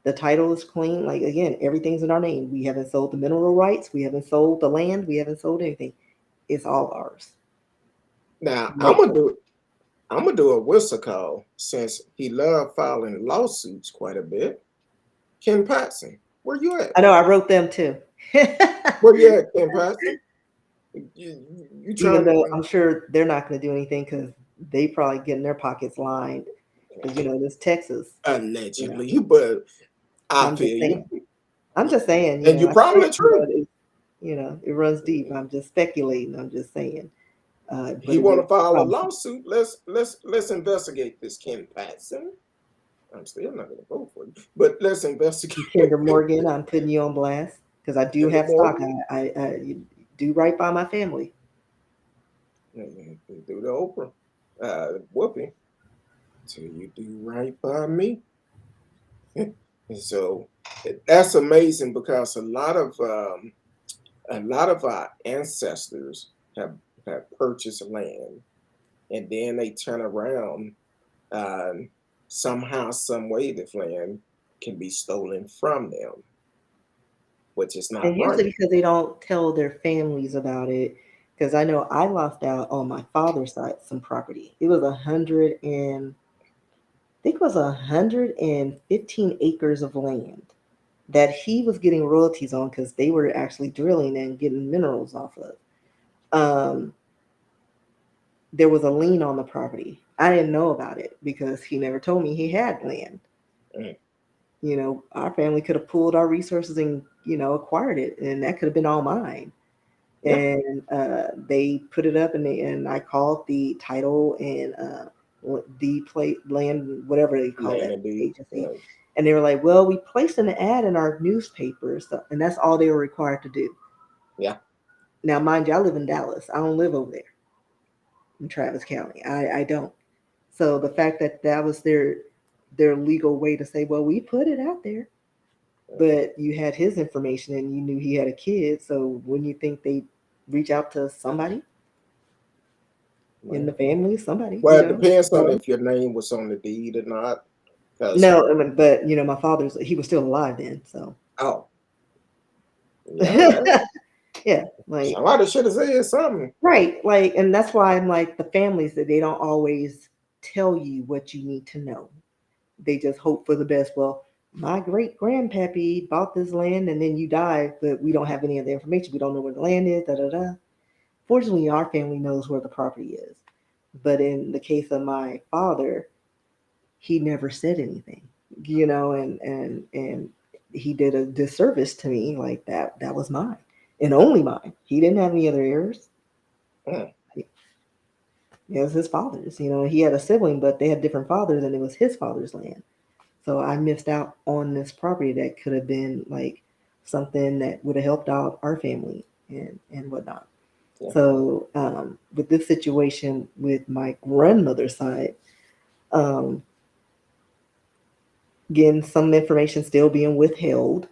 the title is clean. Like again, everything's in our name. We haven't sold the mineral rights. We haven't sold the land. We haven't sold anything. It's all ours. now No. I'm gonna do a whistle call since he loved filing lawsuits quite a bit. Ken Patson, where you at? I know I wrote them too. Where you at, Ken Patson? You Even trying though to I'm sure they're not going to do anything because they probably getting their pockets lined because this Texas. You know, allegedly, but I I'm just feel you, saying. I'm just saying. and you're I said, probably true. it runs deep. I'm just speculating. I'm just saying. But He it want would to file a promise lawsuit. Let's investigate this, Ken Patson. I'm still not gonna vote for you, but let's investigate. you, Kinder Morgan. I'm putting you on blast because I do Kinder have stock. Morgan, I you do right by my family. do the Oprah, whooping. So you do right by me. And so that's amazing because a lot of our ancestors have purchased land and then they turn around, um, somehow, some way, this land can be stolen from them, which is And not usually right. because they don't tell their families about it. Because I know I lost out on my father's side some property. It was 115 acres of land that he was getting royalties on because they were actually drilling and getting minerals off of. Um, there was a lien on the property. I didn't know about it because he never told me he had land. Mm, Our family could have pooled our resources and acquired it, and that could have been all mine. yeah, And they put it up, and I called the title and the plate land, whatever they call land that and deed. agency, and they were like, "Well, we placed an ad in our newspaper, so, and that's all they were required to do." Yeah, Now, mind you, I live in Dallas. I don't live over there in Travis County. I don't. So the fact that that was their legal way to say, "Well, we put it out there," but you had his information and you knew he had a kid, so wouldn't you think they reach out to somebody in the well, family, somebody, well, it depends on So if your name was on the deed or not. Because no, I mean, but my father's he was still alive then, so oh yeah, well, yeah, like somebody should have said something. right, like, and that's why I'm like the families that they don't always tell you what you need to know. They just hope for the best. Well, my great grandpappy bought this land and then you died, but we don't have any of the information. We don't know where the land is. Da da da. Fortunately, our family knows where the property is. But in the case of my father, he never said anything, and he did a disservice to me. Like that was mine and only mine. He didn't have any other heirs. Mm, It was his father's. He had a sibling, but they had different fathers, and it was his father's land. So I missed out on this property that could have been like something that would have helped out our family and whatnot. yeah, So with this situation with my grandmother's side, um, again, some information still being withheld.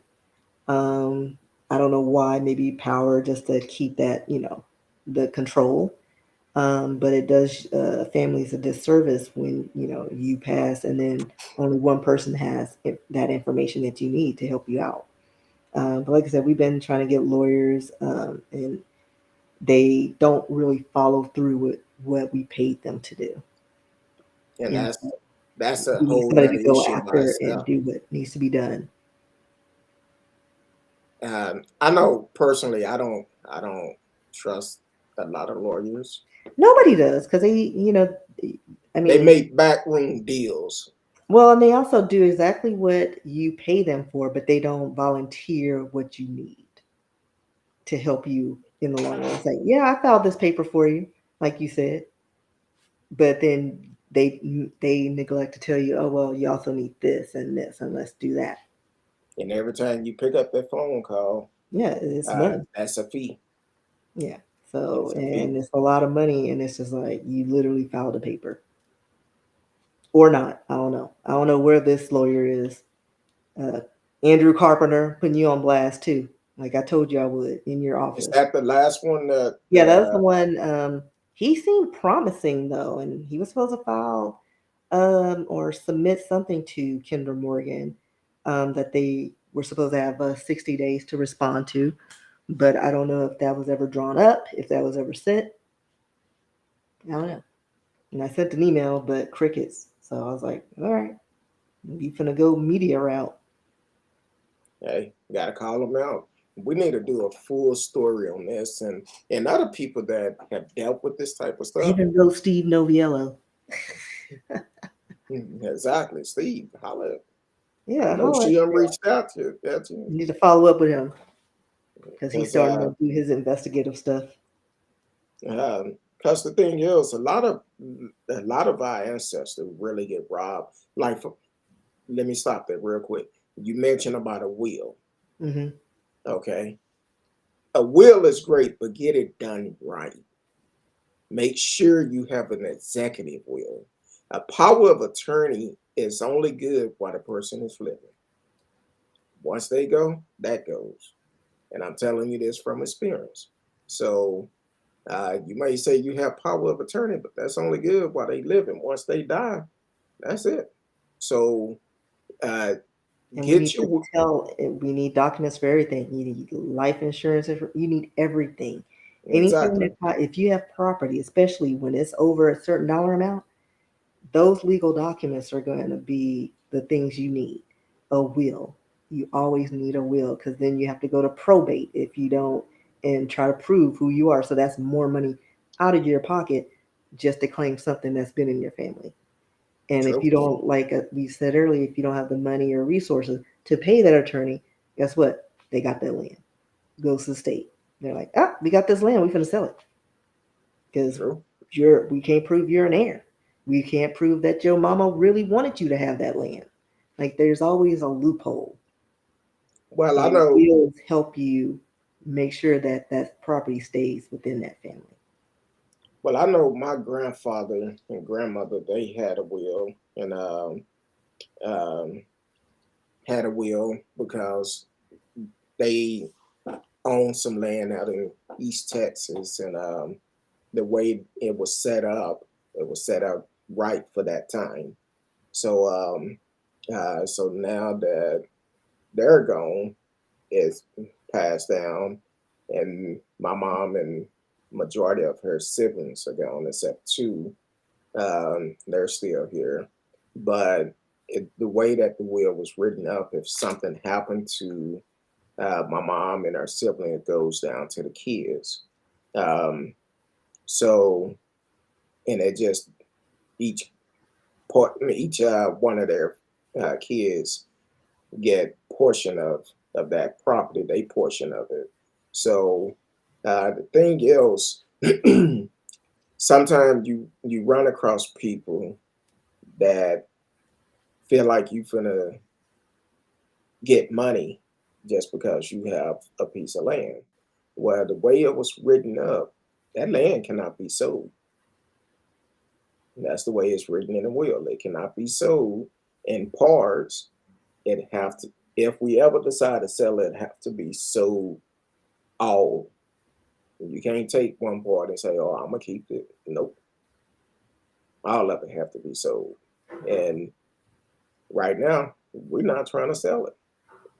Um, I don't know why. Maybe power just to keep that, the control. But it does families a disservice when you pass and then only one person has that information that you need to help you out. But like I said, we've been trying to get lawyers, and they don't really follow through with what we paid them to do. and And that's a we need whole somebody nother to go issue by after and itself. do what needs to be done. I know personally, I don't trust a lot of lawyers. Nobody does because I They mean, make backroom deals. well, and they also do exactly what you pay them for, but they don't volunteer what you need to help you in the long run. It's like, yeah, I filed this paper for you, like you said, but then they neglect to tell you, oh well, you also need this, and let's do that. And every time you pick up that phone call, Yeah, it's money. that's a fee. Yeah. So, That's a fee. and it's a lot of money, and it's just like you literally filed a paper or not. I don't know. I don't know where this lawyer is. Uh, Andrew Carpenter putting you on blast too. Like I told you I would in your Is office. that the last one that Yeah, that's the one. He seemed promising though, and he was supposed to file. or submit something to Kinder Morgan that they were supposed to have 60 days to respond to. But I don't know if that was ever drawn up, if that was ever sent. I don't know. And I sent an email, but crickets. So I was like, all right, you finna go media route. Hey, gotta call them out. We need to do a full story on this, and other people that have dealt with this type of I stuff. even wrote Steve Noviello. Exactly, Steve. Holla. I Yeah, know holla. she reached out to you. You need to follow up with him because he's Because starting to do his investigative stuff. because the thing is, a lot of our ancestors really get robbed. Like, let me stop there real quick. You mentioned about a will. Hmm. Okay, a will is great, but get it done right. Make sure you have an executive will. A power of attorney is only good while the person is living. Once they go, that goes. And I'm telling you this from experience. So you may say you have power of attorney, but that's only good while they living. Once they die, that's it. So uh, And we get need to your we need documents for everything. You need life insurance. You need everything. Anything exactly if you have property, especially when it's over a certain dollar amount, those legal documents are going to be the things you need. A will. You always need a will because then you have to go to probate if you don't and try to prove who you are. So that's more money out of your pocket just to claim something that's been in your family. And if true. you don't, like we said earlier, if you don't have the money or resources to pay that attorney, guess what? They got that land. Goes to the state. They're like, ah, we got this land. We finna sell it because True. we can't prove you're an heir. We can't prove that your mama really wanted you to have that land. Like there's always a loophole, Well, I and know. wills help you make sure that that property stays within that family. Well, I know my grandfather and grandmother. They had a will, and um, had a will because they owned some land out in East Texas, and the way it was set up right for that time. So, so now that they're gone, it's passed down, and my mom and majority of her siblings are gone, except two. They're still here, but the way that the will was written up, if something happened to my mom and her sibling, it goes down to the kids. Um, so, and it just each each one of their kids get portion of that property, they portion of it. So the thing is, sometimes you run across people that feel like you finna get money just because you have a piece of land. Well, the way it was written up, that land cannot be sold. That's the way it's written in the will. It cannot be sold in parts. It have to, if we ever decide to sell it, have to be sold all. You can't take one part and say, "Oh, I'm gonna keep it." Nope, all of it have to be sold. And right now, we're not trying to sell it.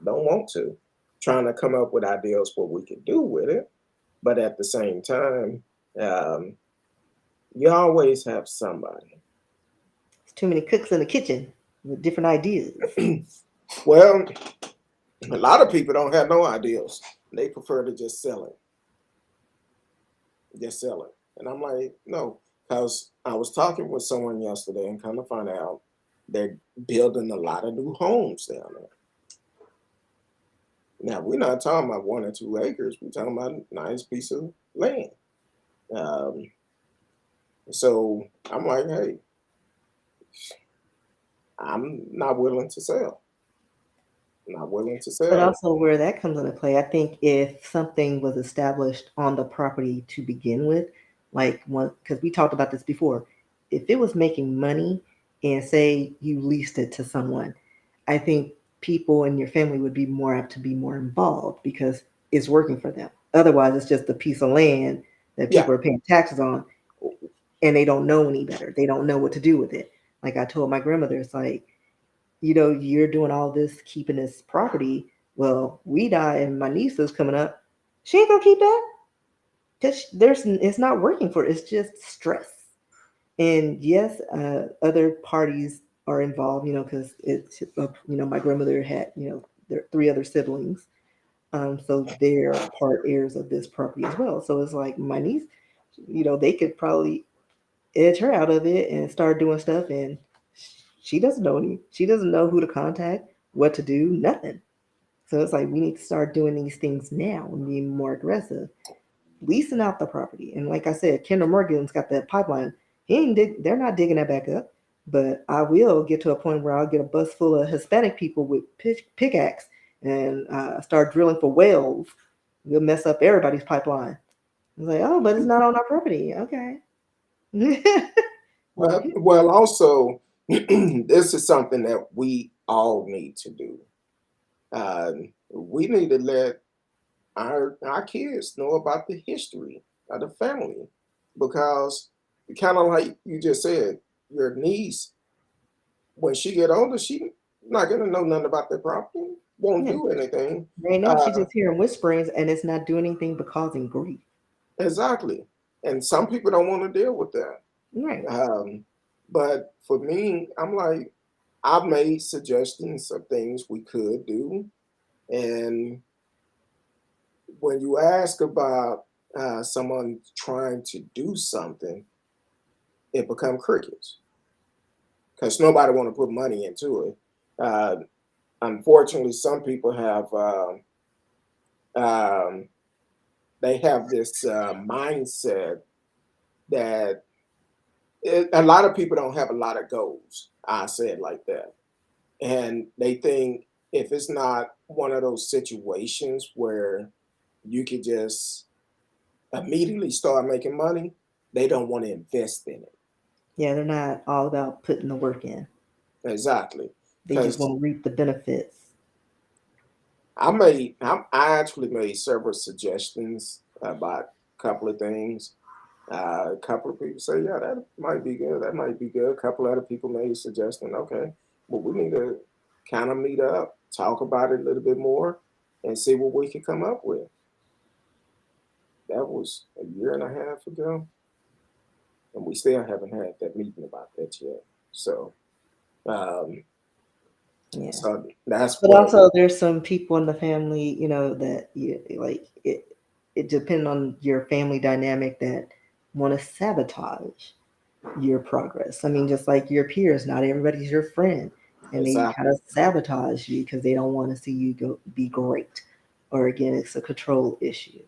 Don't want to. Trying to come up with ideas what we could do with it, but at the same time, um, you always have somebody. There's too many cooks in the kitchen with different ideas. Well, a lot of people don't have no ideas. They prefer to just sell it. And I'm like, no, because I was talking with someone yesterday and kind of find out they're building a lot of new homes down there. Now we're not talking about 1 or 2 acres. We're talking about a nice piece of land. Um, so I'm like, hey, I'm not willing to sell. Not willing to But sell. also where that comes into play, I think if something was established on the property to begin with, like one, because we talked about this before, if it was making money and say you leased it to someone, I think people in your family would be more apt to be more involved because it's working for them. Otherwise, it's just a piece of land that Yeah, people are paying taxes on and they don't know any better. They don't know what to do with it. Like I told my grandmother, it's like, you're doing all this, keeping this property. Well, we die and my niece is coming up. She ain't gonna keep that because it's not working for her. It's just stress. And yes, other parties are involved, because it's, my grandmother had, there three other siblings. So they're part heirs of this property as well. So it's like my niece, they could probably edge her out of it and start doing stuff. And she doesn't know who to contact, what to do, nothing. So it's like we need to start doing these things now and being more aggressive, leasing out the property. And like I said, Kendall Morgan's got that pipeline. They're not digging that back up. But I will get to a point where I'll get a bus full of Hispanic people with pickaxe and start drilling for wells. We'll mess up everybody's pipeline. It's like, oh, but it's not on our property. Okay. Well, also, this is something that we all need to do. We need to let our kids know about the history of the family, because kind of like you just said, your niece, when she get older, she not gonna know nothing about their property, won't Yeah. do anything. Right now, she's Uh, just hearing whisperings and it's not doing anything but causing grief. exactly, and some people don't want to deal with that. Right. Um, but for me, I'm like, I've made suggestions of things we could do, and when you ask about someone trying to do something, it become crickets because nobody want to put money into it. Unfortunately, some people have um, they have this mindset that a lot of people don't have a lot of goals. I say it like that, and they think if it's not one of those situations where you could just immediately start making money, they don't want to invest in it. Yeah, they're not all about putting the work in. Exactly. They just Because want to reap the benefits. I actually made several suggestions about a couple of things. A couple of people say, yeah, that might be good. That might be good. A couple other people made a suggestion. Okay, well, we need to kind of meet up, talk about it a little bit more, and see what we can come up with. That was a year and a half ago, and we still haven't had that meeting about that yet. So, um, Yeah. so that's But where also, there's some people in the family, that like it. It depends on your family dynamic that want to sabotage your progress. I mean, just like your peers, not everybody's your friend, and they kind exactly. of sabotage you because they don't want to see you go be great. Or again, it's a control issue.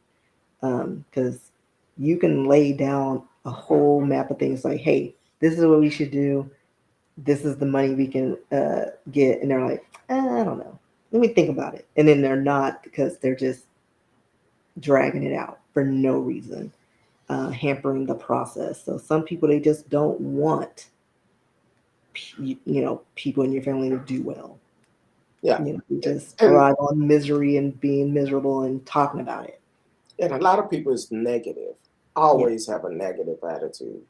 Because you can lay down a whole map of things like, hey, this is what we should do. This is the money we can get, and they're like, I don't know. Let me think about it, and then they're not because they're just dragging it out for no reason, hampering the process. So some people they just don't want people in your family to do well. Yeah, You just and thrive on misery and being miserable and talking about it. and a lot of people is negative, Yeah, always have a negative attitude.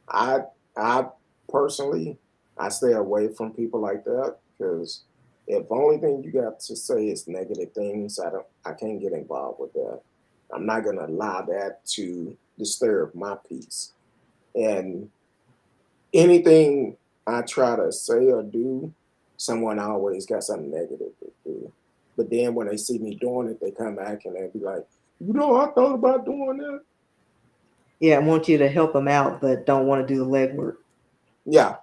I i personally, I stay away from people like that, because if only thing you got to say is negative things, I can't get involved with that. I'm not going to allow that to disturb my peace. And anything I try to say or do, someone always got something negative to do. But then when they see me doing it, they come back and they be like, I thought about doing that. yeah. I want you to help them out, but don't want to do the legwork. Yeah.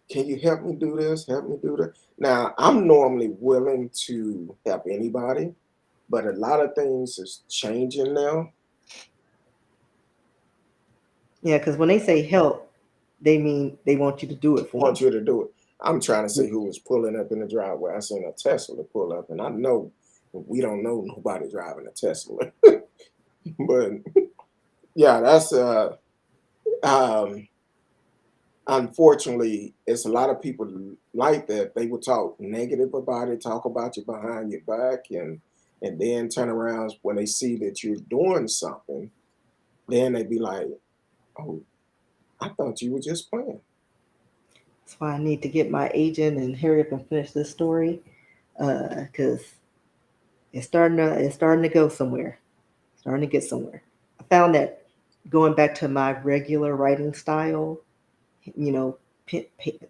Can you help me do this? Help me do that. Now, I'm normally willing to help anybody, but a lot of things is changing now. Yeah, because when they say help, they mean they want you to do it for Want you to do it. I'm trying to them. see who was pulling up in the driveway. I seen a Tesla pull up, and I know we don't know nobody driving a Tesla. But yeah, that's um unfortunately, it's a lot of people like that. They will talk negative about it, talk about you behind your back, and then turn around when they see that you're doing something, then they be like, oh, I thought you were just playing. That's why I need to get my agent and hurry up and finish this story, because it's starting to go somewhere. Starting to get somewhere. I found that going back to my regular writing style, you know,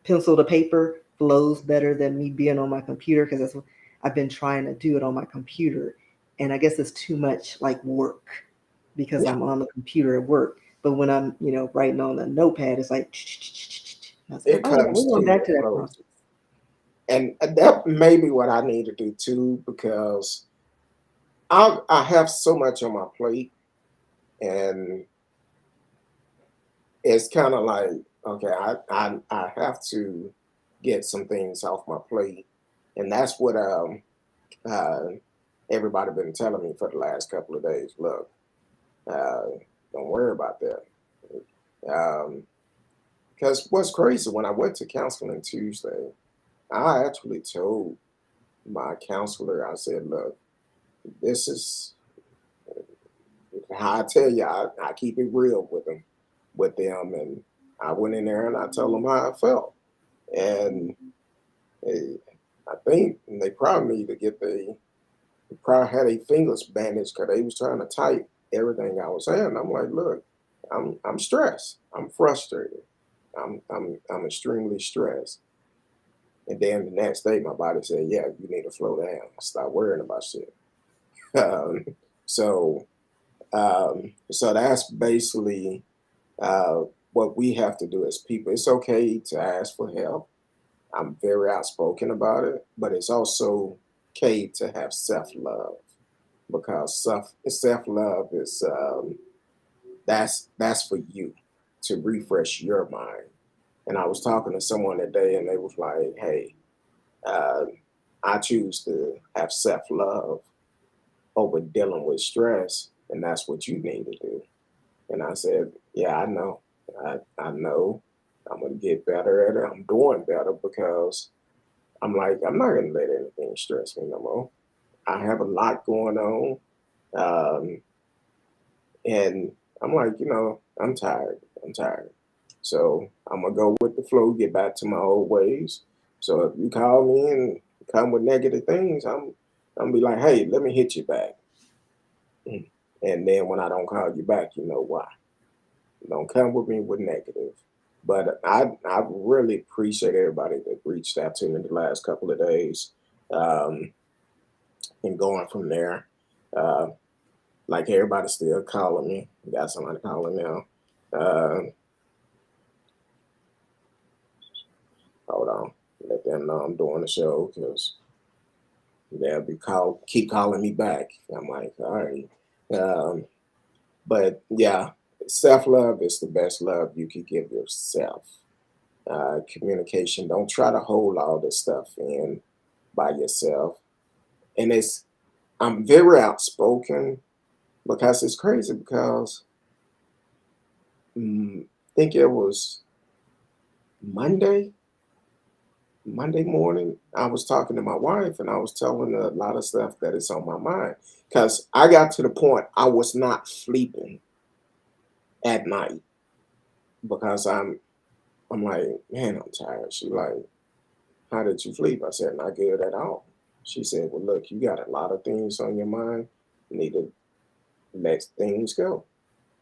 pencil to paper flows better than me being on my computer because that's what I've been trying to do it on my computer, and I guess it's too much like work because Yeah, I'm on the computer at work. But when I'm writing on a notepad, it's like I was like, it oh yeah, comes we're to going back you to that flows. process. And that may be what I need to do too, because I have so much on my plate, and it's kind of like, okay, I have to get some things off my plate, and that's what uh, everybody been telling me for the last couple of days. Look, uh, don't worry about that. Because what's crazy, when I went to counseling Tuesday, I actually told my counselor, I said, look, this is how I tell you, I keep it real with them. And I went in there and I told them how I felt. And eh, I think they probably need to they probably had their fingers bandaged because they was trying to type everything I was saying. I'm like, look, I'm stressed. I'm frustrated. I'm extremely stressed. And then the next day, my body said, "Yeah, you need to slow down. Stop worrying about shit." Um, so, so that's basically what we have to do as people. It's okay to ask for help. I'm very outspoken about it, but it's also okay to have self love, because self love is that's for you to refresh your mind. And I was talking to someone today, and they was like, "Hey, uh, I choose to have self love over dealing with stress, and that's what you need to do." And I said, "Yeah, I know. I know. I'm gonna get better at it. I'm doing better because I'm like, I'm not gonna let anything stress me no more. I have a lot going on, um, and I'm like, I'm tired. I'm tired. So I'm gonna go with the flow, get back to my old ways. So if you call me and come with negative things, I'm be like, hey, let me hit you back. And then when I don't call you back, you know why. Don't come with me with negative. But I really appreciate everybody that reached out to me the last couple of days, um, and going from there. Uh, like everybody's still calling me. Got somebody calling now. Uh, Hold on, let them know I'm doing the show because they'll keep calling me back. I'm like, all right. Um, but yeah, self love is the best love you can give yourself. Communication. Don't try to hold all this stuff in by yourself. And I'm very outspoken because it's crazy because I think it was Monday, Monday morning, I was talking to my wife and I was telling her a lot of stuff that is on my mind. Because I got to the point I was not sleeping at night because I'm like, man, I'm tired. She like, how did you sleep? I said, not good at all. She said, well, look, you got a lot of things on your mind. You need to let things go.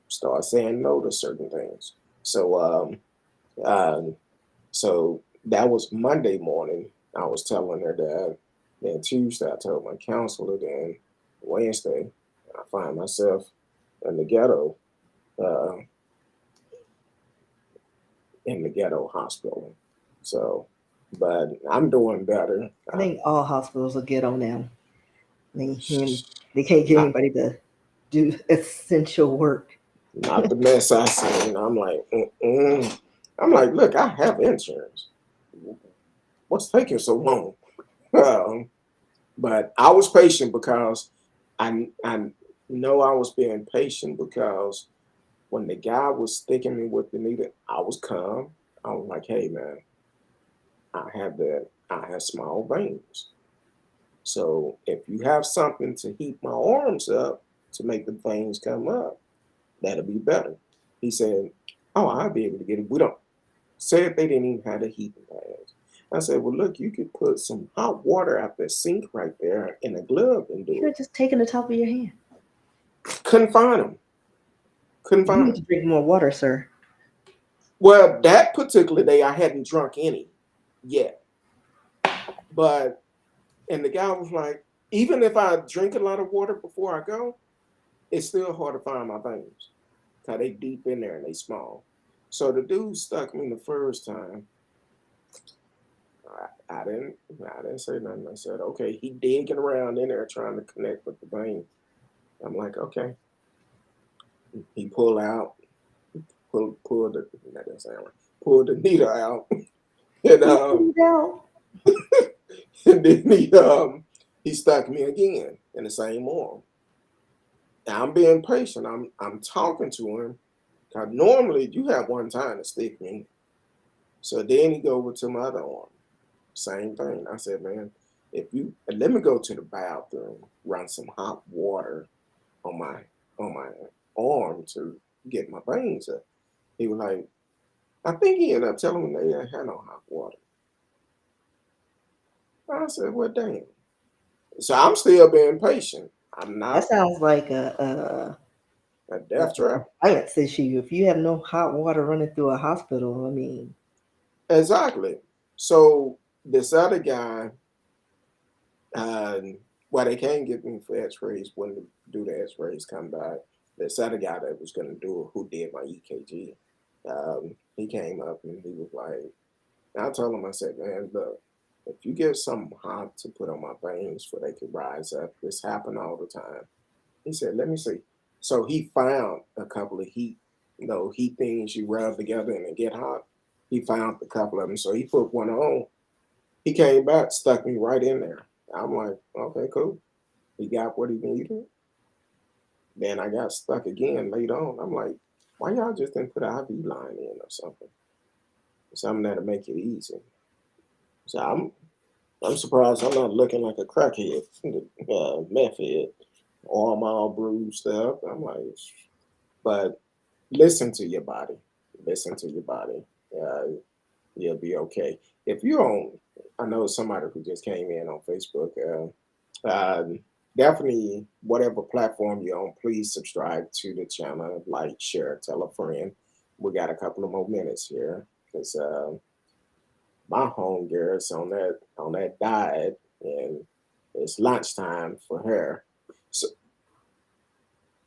Start saying no to certain things. So um, so that was Monday morning. I was telling her that. Then Tuesday, I told my counselor. Then Wednesday, I find myself in the ghetto, uh, hospital. So, but I'm doing better. I think all hospitals will get on now. They can't get Not anybody to do essential work. not the mess I seen. I'm like, mm-mm. I'm like, look, I have insurance. What's taking so long? Um, but I was patient because I know I was being patient because when the guy was sticking me with the needle, I was calm. I was like, hey man, I have small veins. So if you have something to heat my arms up to make the veins come up, that'll be better. He said, oh, I'll be able to get it. We don't. Said they didn't even have the heating pads. I said, well, look, you could put some hot water out the sink right there in a glove and You do could it. have just taken the top of your hand. Couldn't find them. Couldn't You find need them. to drink more water, sir. Well, that particular day, I hadn't drunk any yet. But, and the guy was like, even if I drink a lot of water before I go, it's still hard to find my veins. Cause they deep in there and they small. So the dude stuck me the first time. I didn't say nothing. I said, okay, he digging around in there trying to connect with the vein. I'm like, okay. He pull the that didn't sound right. Pulled the needle out. And He put it out. and then he stuck me again in the same arm. Now I'm being patient. I'm talking to him. Cause normally you have one time to stick me. So then he go over to my other arm. Same thing. I said, man, if you let me go to the bathroom, run some hot water on my arm to get my veins up. He was like, I think he ended up telling me they didn't have no hot water. I said, well, damn. So I'm still being patient. I'm That not sounds like a a death trap. science issue. If you have no hot water running through a hospital, I mean, Exactly. So this other guy, uh, well, they can't get me for X-rays when they do the X-rays come back. This other guy that was going to do it, who did my EKG, he came up and he was like, I told him, I said, man, look, if you get something hot to put on my veins for they could rise up, this happen all the time. He said, let me see. So he found a couple of heat things you rub together and they get hot. He found a couple of them. So he put one on. He came back, stuck me right in there. I'm like, okay, cool. He got what he needed. Then I got stuck again later on. I'm like, why y'all just didn't put an IV line in or something? Something that'll make it easy. So I'm surprised I'm not looking like a crackhead, meth head, arm all bruised up. I'm like, but listen to your body. Listen to your body. Uh, you'll be okay. If you don't, I know somebody who just came in on Facebook. Definitely, whatever platform you're on, please subscribe to the channel, like, share, tell a friend. We got a couple of more minutes here because my home girl's on that diet, and it's lunchtime for her. So,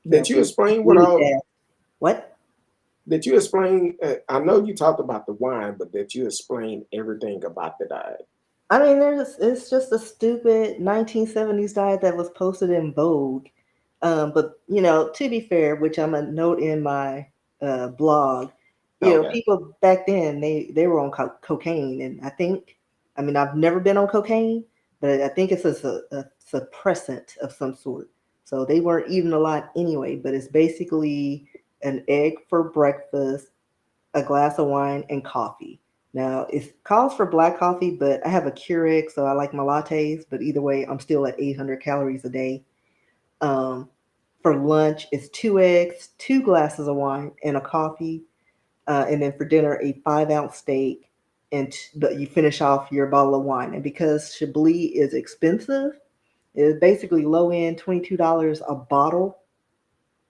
no, did you please explain what mute all? that. What? Did you explain? I know you talked about the wine, but did you explain everything about the diet? I mean, it's just a stupid 1970s diet that was posted in Vogue. But to be fair, which I'm a note in my blog, Okay. people back then they were on cocaine, and I mean, I've never been on cocaine, but I think it's a suppressant of some sort. So they weren't eating a lot anyway. But it's basically an egg for breakfast, a glass of wine, and coffee. Now, it calls for black coffee, but I have a Keurig, so I like my lattes. But either way, I'm still at 800 calories a day. Um, for lunch, it's two eggs, two glasses of wine, and a coffee. And then for dinner, a 5-ounce steak, and but you finish off your bottle of wine. And because Chablis is expensive, it's basically low end, $22 a bottle,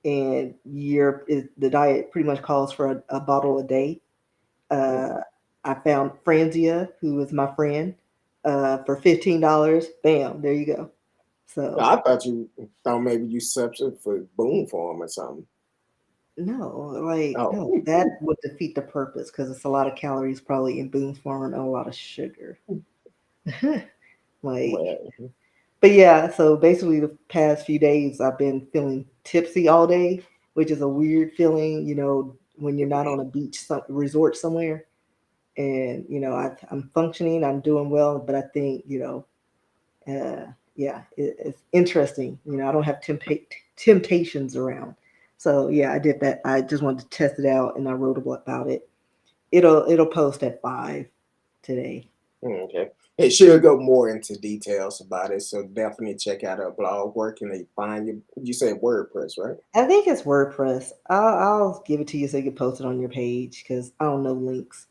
and the diet pretty much calls for a bottle a day. Mm. Uh, I found Franzia, who is my friend, for $15. Bam, there you go. So I thought you thought maybe you substitute for Boom Farm or something. no, like Oh, no, that would defeat the purpose because it's a lot of calories probably in Boone's Farm and a lot of sugar. Like, well, but yeah, so basically the past few days I've been feeling tipsy all day, which is a weird feeling, when you're not on a beach resort somewhere. And I'm functioning, I'm doing well, but I think yeah, it's interesting. I don't have temptations around. So yeah, I did that. I just wanted to test it out, and I wrote about it. It'll post at 5 today. okay. Hey, she'll go more into details about it, so definitely check out her blog. Where can they find you? You said WordPress, right? I think it's WordPress. I'll give it to you so you can post it on your page because I don't know links.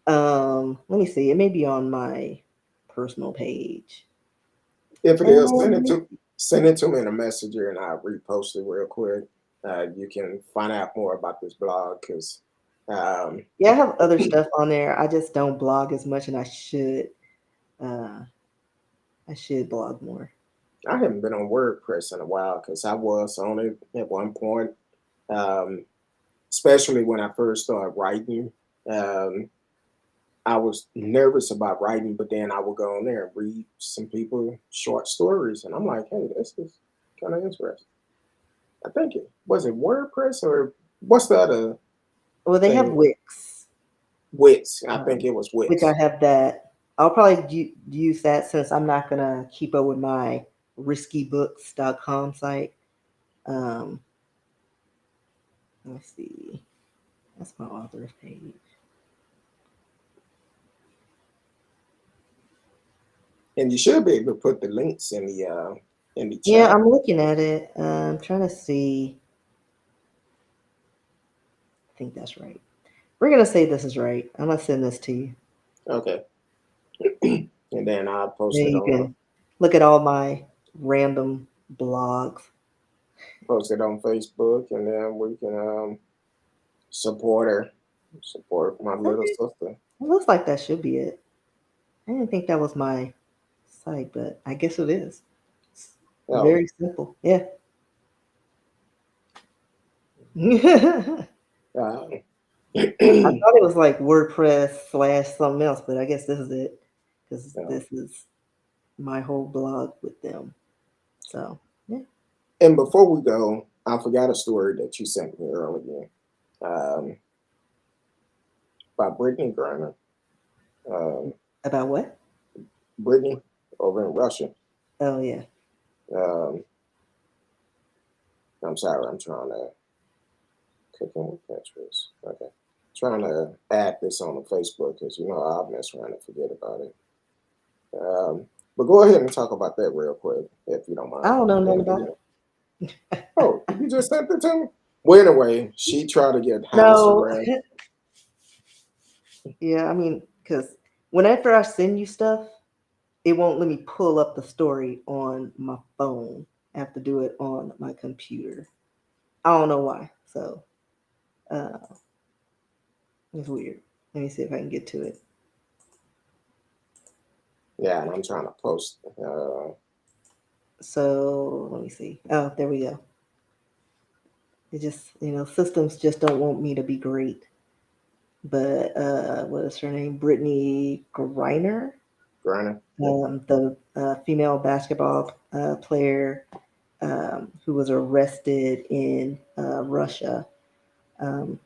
Let me see. It may be on my personal page. If it is, Let me send it to me in a messenger, and I'll repost it real quick. You can find out more about this blog because um, Yeah, I have other stuff on there. I just don't blog as much, and Uh, I should blog more. I haven't been on WordPress in a while because I was on it at one point, um, especially when I first started writing. Um, I was nervous about writing, but then I would go on there and read some people short stories, and I'm like, hey, this is kind of interesting. I think it was it WordPress or what's the other Well, they have thing? Wix, Wix. I think um, it was which I Wix. have that. I'll probably use that since I'm not gonna keep up with my riskybooks.com site. Um, let's see. That's my author's page. And you should be able to put the links in the Yeah, chat. I'm looking at it. I'm trying to see. I think that's right. We're gonna say this is right. I'm gonna send this to you. Okay. And then I'll post Then it you on can look at all my random blogs. Facebook, and then we can support her, support my little Okay. sister. It looks like that should be it. I didn't think that was my site, but I guess it is. It's Oh, very simple. Yeah. I uh, thought it was like WordPress slash something else, but I guess this is it because yeah. this is my whole blog with them. So, yeah. And before we go, I forgot a story that you sent me earlier um, by Brittany Griner. Um, About what? Brittany over in Russia. Oh, yeah. Um, I'm sorry, I'm trying to cooking with Pinterest. Okay. Trying to add this on the Facebook because you know I'll mess around and forget about it. But go ahead and talk about that real quick if you don't I mind. don't know nothing And about it. then, oh, you just sent it to me? Well, anyway, she tried to get house No. arrest. Yeah, I mean, because whenever I send you stuff, it won't let me pull up the story on my phone. I have to do it on my computer. I don't know why. So, uh, it's weird. Let me see if I can get to it. Yeah, and I'm trying to post. So let me see. Oh, there we go. It just, systems just don't want me to be great. But what is her name? Brittany Griner, Griner. Yeah. the female basketball player who was arrested in Russia. Um,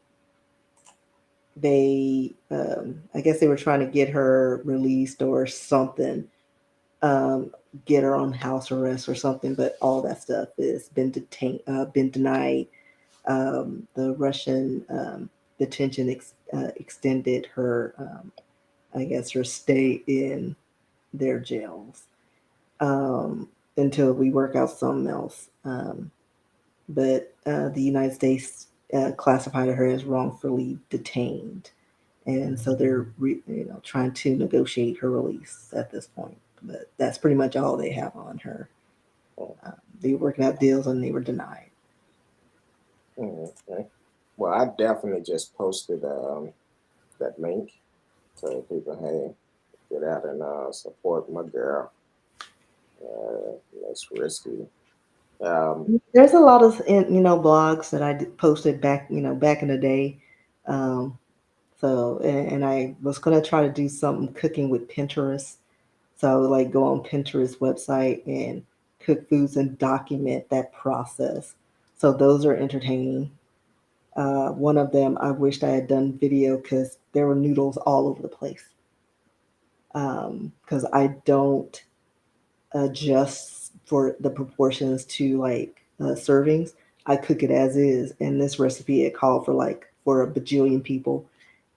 I guess they were trying to get her released or something, um, get her on house arrest or something. But all that stuff has been denied. The Russian detention extended her, I guess, her stay in their jails um, until we work out something else. But the United States classified her as wrongfully detained, and so they're trying to negotiate her release at this point. But that's pretty much all they have on her. They were working out deals and they were denied. Okay. Well, I definitely just posted that link so people, hey, get out and support my girl. That's risky. Um, There's a lot of blogs that posted back back in the day. Um, and I was gonna try to do something cooking with Pinterest. So I would like go on Pinterest website and cook foods and document that process. So those are entertaining. One of them I wished I had done video because there were noodles all over the place. Because I don't adjust for the proportions to like servings. I cook it as is, and this recipe it called for like for a bajillion people.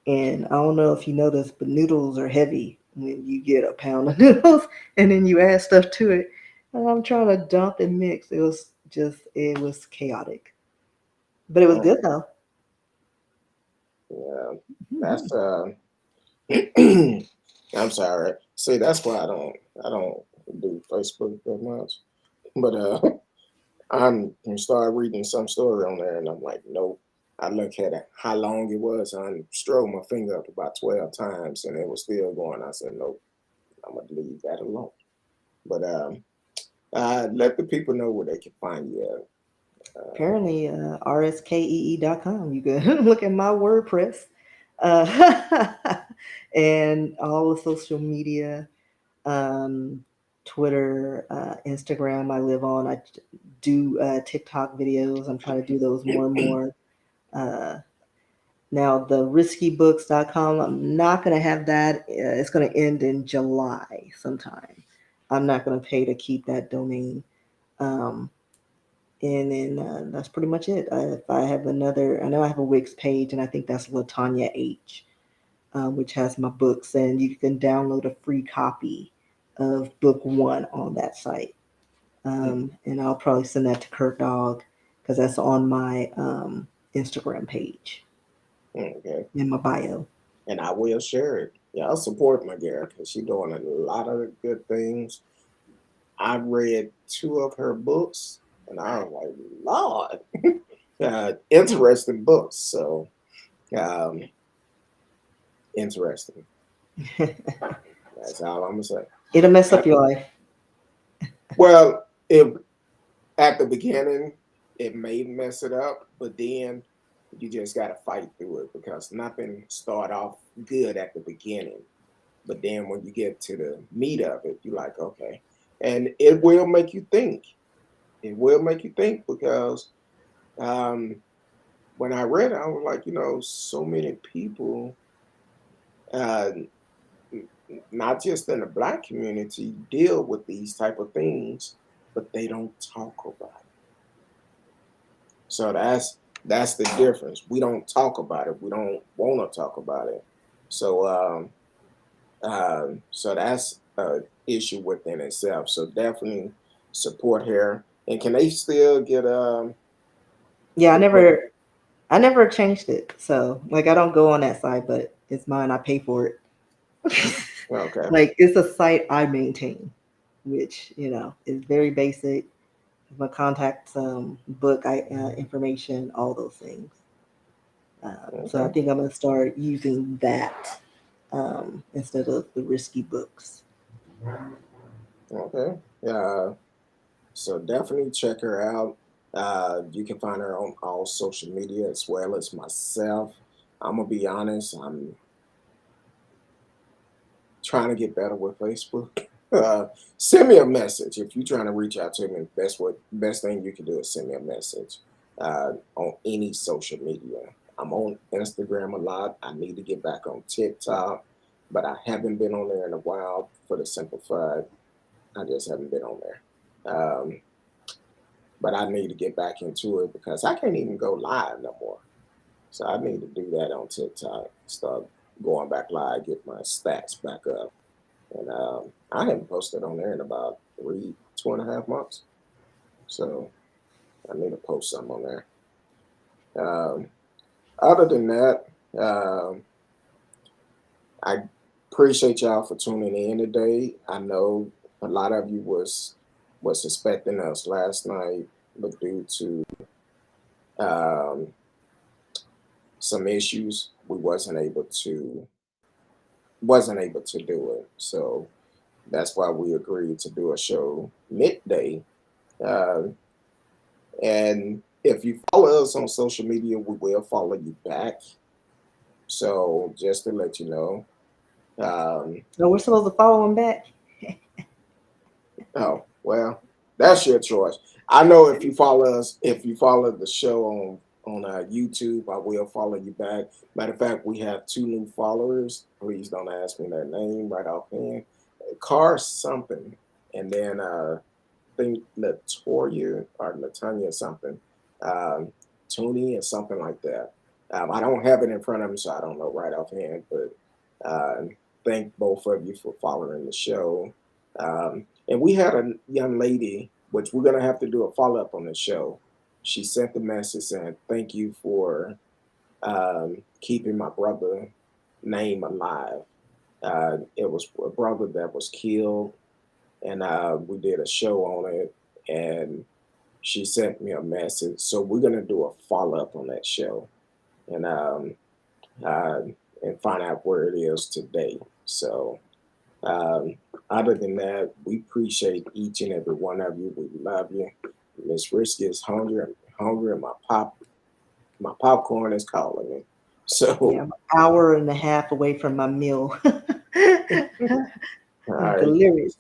And I don't know if you know this, but noodles are heavy when you get a pound of noodles and then you add stuff to it. And I'm trying to dump and mix. It was chaotic, but it was good mm, though. yeah, Mhm. that's I'm sorry. See, that's why I don't do Facebook that much. But I'm start reading some story on there, and I'm like, nope. I look at it, how long it was. I strode my finger up about 12 times, and it was still going. I said, nope, I'm gonna leave that alone. But let the people know where they can find you at. Apparently, rskee.com. You can look at my WordPress uh, and all the social media, um, Twitter, Instagram. I live on. I do TikTok videos. I'm trying to do those more and more. Uh, Now, the riskybooks.com, I'm not going to have that. It's going to end in July sometime. I'm not going to pay to keep that domain. Um, and then that's pretty much it. If I have another, I know I have a Wix page, and I think that's Latanya H, which has my books, and you can download a free copy of book one on that site. And I'll probably send that to CurtDog because that's on my Instagram page Okay. in my bio. And I will share it. Yeah, I'll support my girl because she's doing a lot of good things. I read two of her books, and I was like, Lord, interesting books. So, um, interesting. That's all I'm gonna say. It'll mess Uh, up your life. Well, it at the beginning it may mess it up, but then you just gotta fight through it because nothing start off good at the beginning. But then when you get to the meat of it, you're like, okay. And it will make you think. It will make you think because um, when I read it, I was like, so many people, uh, not just in the black community, deal with these type of things, but they don't talk about it. So that's the difference. We don't talk about it. We don't want to talk about it. So so that's an issue within itself. So definitely support her. And can they still get Yeah, I the book? never I never changed it. So like I don't go on that site, but it's mine. I pay for it. Okay, Like it's a site I maintain, which is very basic. My contact book information, all those things. So I okay, think I'm gonna start using that instead of the risky books. okay. Yeah. So definitely check her out. You can find her on all social media as well as myself. I'm gonna be honest. I'm trying to get better with Facebook. Send me a message if you're trying to reach out to me. Best thing you can do is send me a message on any social media. I'm on Instagram a lot. I need to get back on TikTok, but I haven't been on there in a while for the simple fact I just haven't been on there. But I need to get back into it because I can't even go live no more. So I need to do that on TikTok. Start going back live, get my stats back up. And I haven't posted on there in about 2.5 months. So I need to post some on there. Um, Other than that, I appreciate y'all for tuning in today. I know a lot of you was expecting us last night, but due to um, some issues, we wasn't able to do it. So that's why we agreed to do a show midday. Uh, and if you follow us on social media, we will follow you back. So just to let you know. So we're supposed to follow them back. Oh well, that's your choice. I know if you follow the show on YouTube, I will follow you back. Matter of fact, we have two new followers. Please don't ask me their name right offhand. Car something, and then think Latoya or Latanya something, um, Tony or something like that. I don't have it in front of me, so I don't know right offhand. But thank both of you for following the show. And we had a young lady, which we're gonna have to do a follow up on the show. She sent the message saying, "Thank you for keeping my brother name alive." It was a brother that was killed, and we did a show on it, and she sent me a message. So we're gonna do a follow up on that show, and uh, and find out where it is today. So um, other than that, we appreciate each and every one of you. We love you. Miss Risky is hungry, and my popcorn is calling me. Yeah, So I'm an hour and a half away from my meal. all right. Delirious.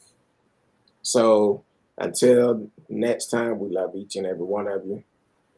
So until next time, we love each and every one of you.